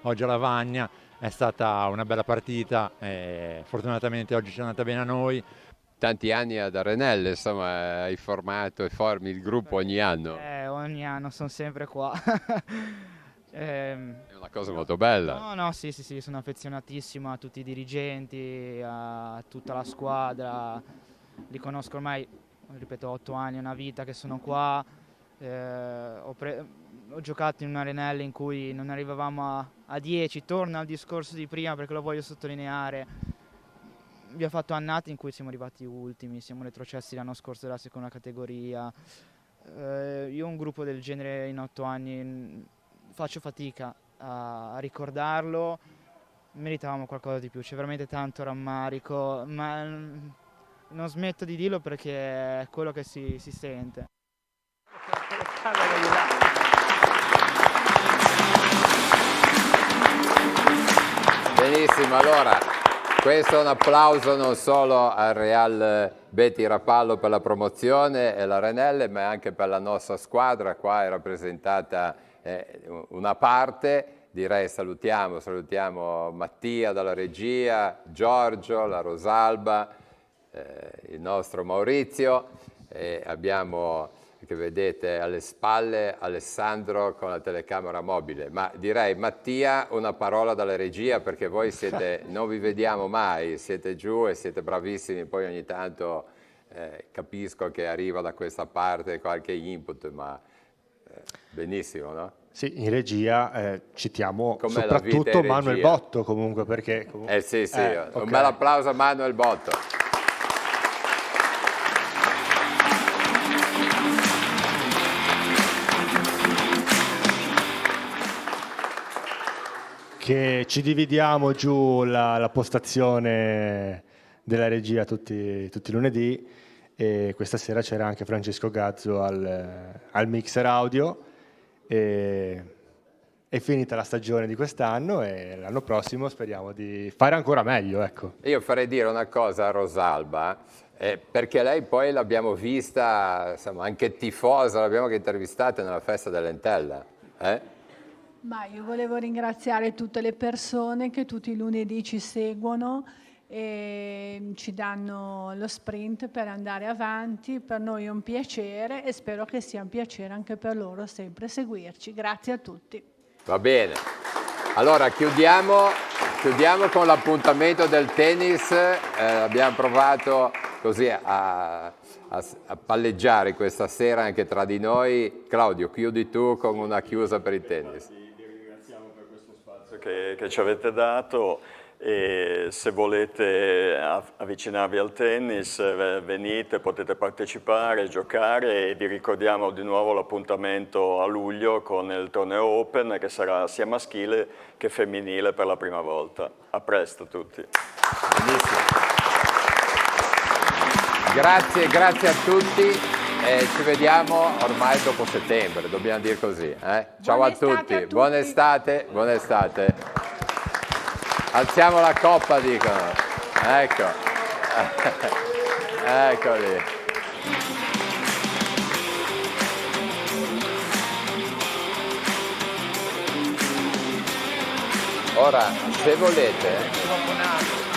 oggi a Lavagna. È stata una bella partita e fortunatamente oggi ci è andata bene a noi. Tanti anni ad Arenelle, insomma, hai formato e formi il gruppo ogni anno. Ogni anno sono sempre qua. È una cosa molto bella. No, sì, sono affezionatissimo a tutti i dirigenti, a tutta la squadra. Li conosco ormai, ripeto, 8 anni, una vita che sono qua. Ho giocato in una Arenelle in cui non arrivavamo a 10, torno al discorso di prima perché lo voglio sottolineare. Abbiamo fatto annate in cui siamo arrivati ultimi, siamo retrocessi l'anno scorso della seconda categoria. Io un gruppo del genere in 8 anni faccio fatica a ricordarlo, meritavamo qualcosa di più, c'è veramente tanto rammarico, ma non smetto di dirlo perché è quello che si sente. Benissimo, allora questo è un applauso non solo al Real Betis Rapallo per la promozione e la Renelle, ma anche per la nostra squadra. Qua è rappresentata una parte, direi salutiamo Mattia dalla regia, Giorgio, la Rosalba, il nostro Maurizio, e abbiamo, che vedete alle spalle, Alessandro con la telecamera mobile. Ma direi, Mattia, una parola dalla regia, perché voi non vi vediamo mai, siete giù e siete bravissimi, poi ogni tanto capisco che arriva da questa parte qualche input, ma benissimo, no? Sì, in regia citiamo com'è soprattutto Manuel Botto comunque, perché... Sì, un bel applauso a Manuel Botto. che ci dividiamo giù la postazione della regia tutti i lunedì, e questa sera c'era anche Francesco Gazzo al mixer audio. È finita la stagione di quest'anno e l'anno prossimo speriamo di fare ancora meglio, ecco. Io farei dire una cosa a Rosalba, perché lei poi l'abbiamo vista, insomma, anche tifosa, l'abbiamo anche intervistata nella festa dell'Entella. Ma io volevo ringraziare tutte le persone che tutti i lunedì ci seguono e ci danno lo sprint per andare avanti. Per noi è un piacere e spero che sia un piacere anche per loro sempre seguirci. Grazie a tutti. Va bene. Allora chiudiamo con l'appuntamento del tennis. Abbiamo provato così a palleggiare questa sera anche tra di noi. Claudio, chiudi tu con una chiusa per il tennis. Vi ringraziamo per questo spazio che ci avete dato, e se volete avvicinarvi al tennis venite, potete partecipare, giocare, e vi ricordiamo di nuovo l'appuntamento a luglio con il torneo Open, che sarà sia maschile che femminile per la prima volta. A presto a tutti. Benissimo. Grazie a tutti, ci vediamo ormai dopo settembre, dobbiamo dire così. Ciao a tutti, buona estate. Alziamo la coppa, dicono. Ecco. Eccoli. Ora, se volete...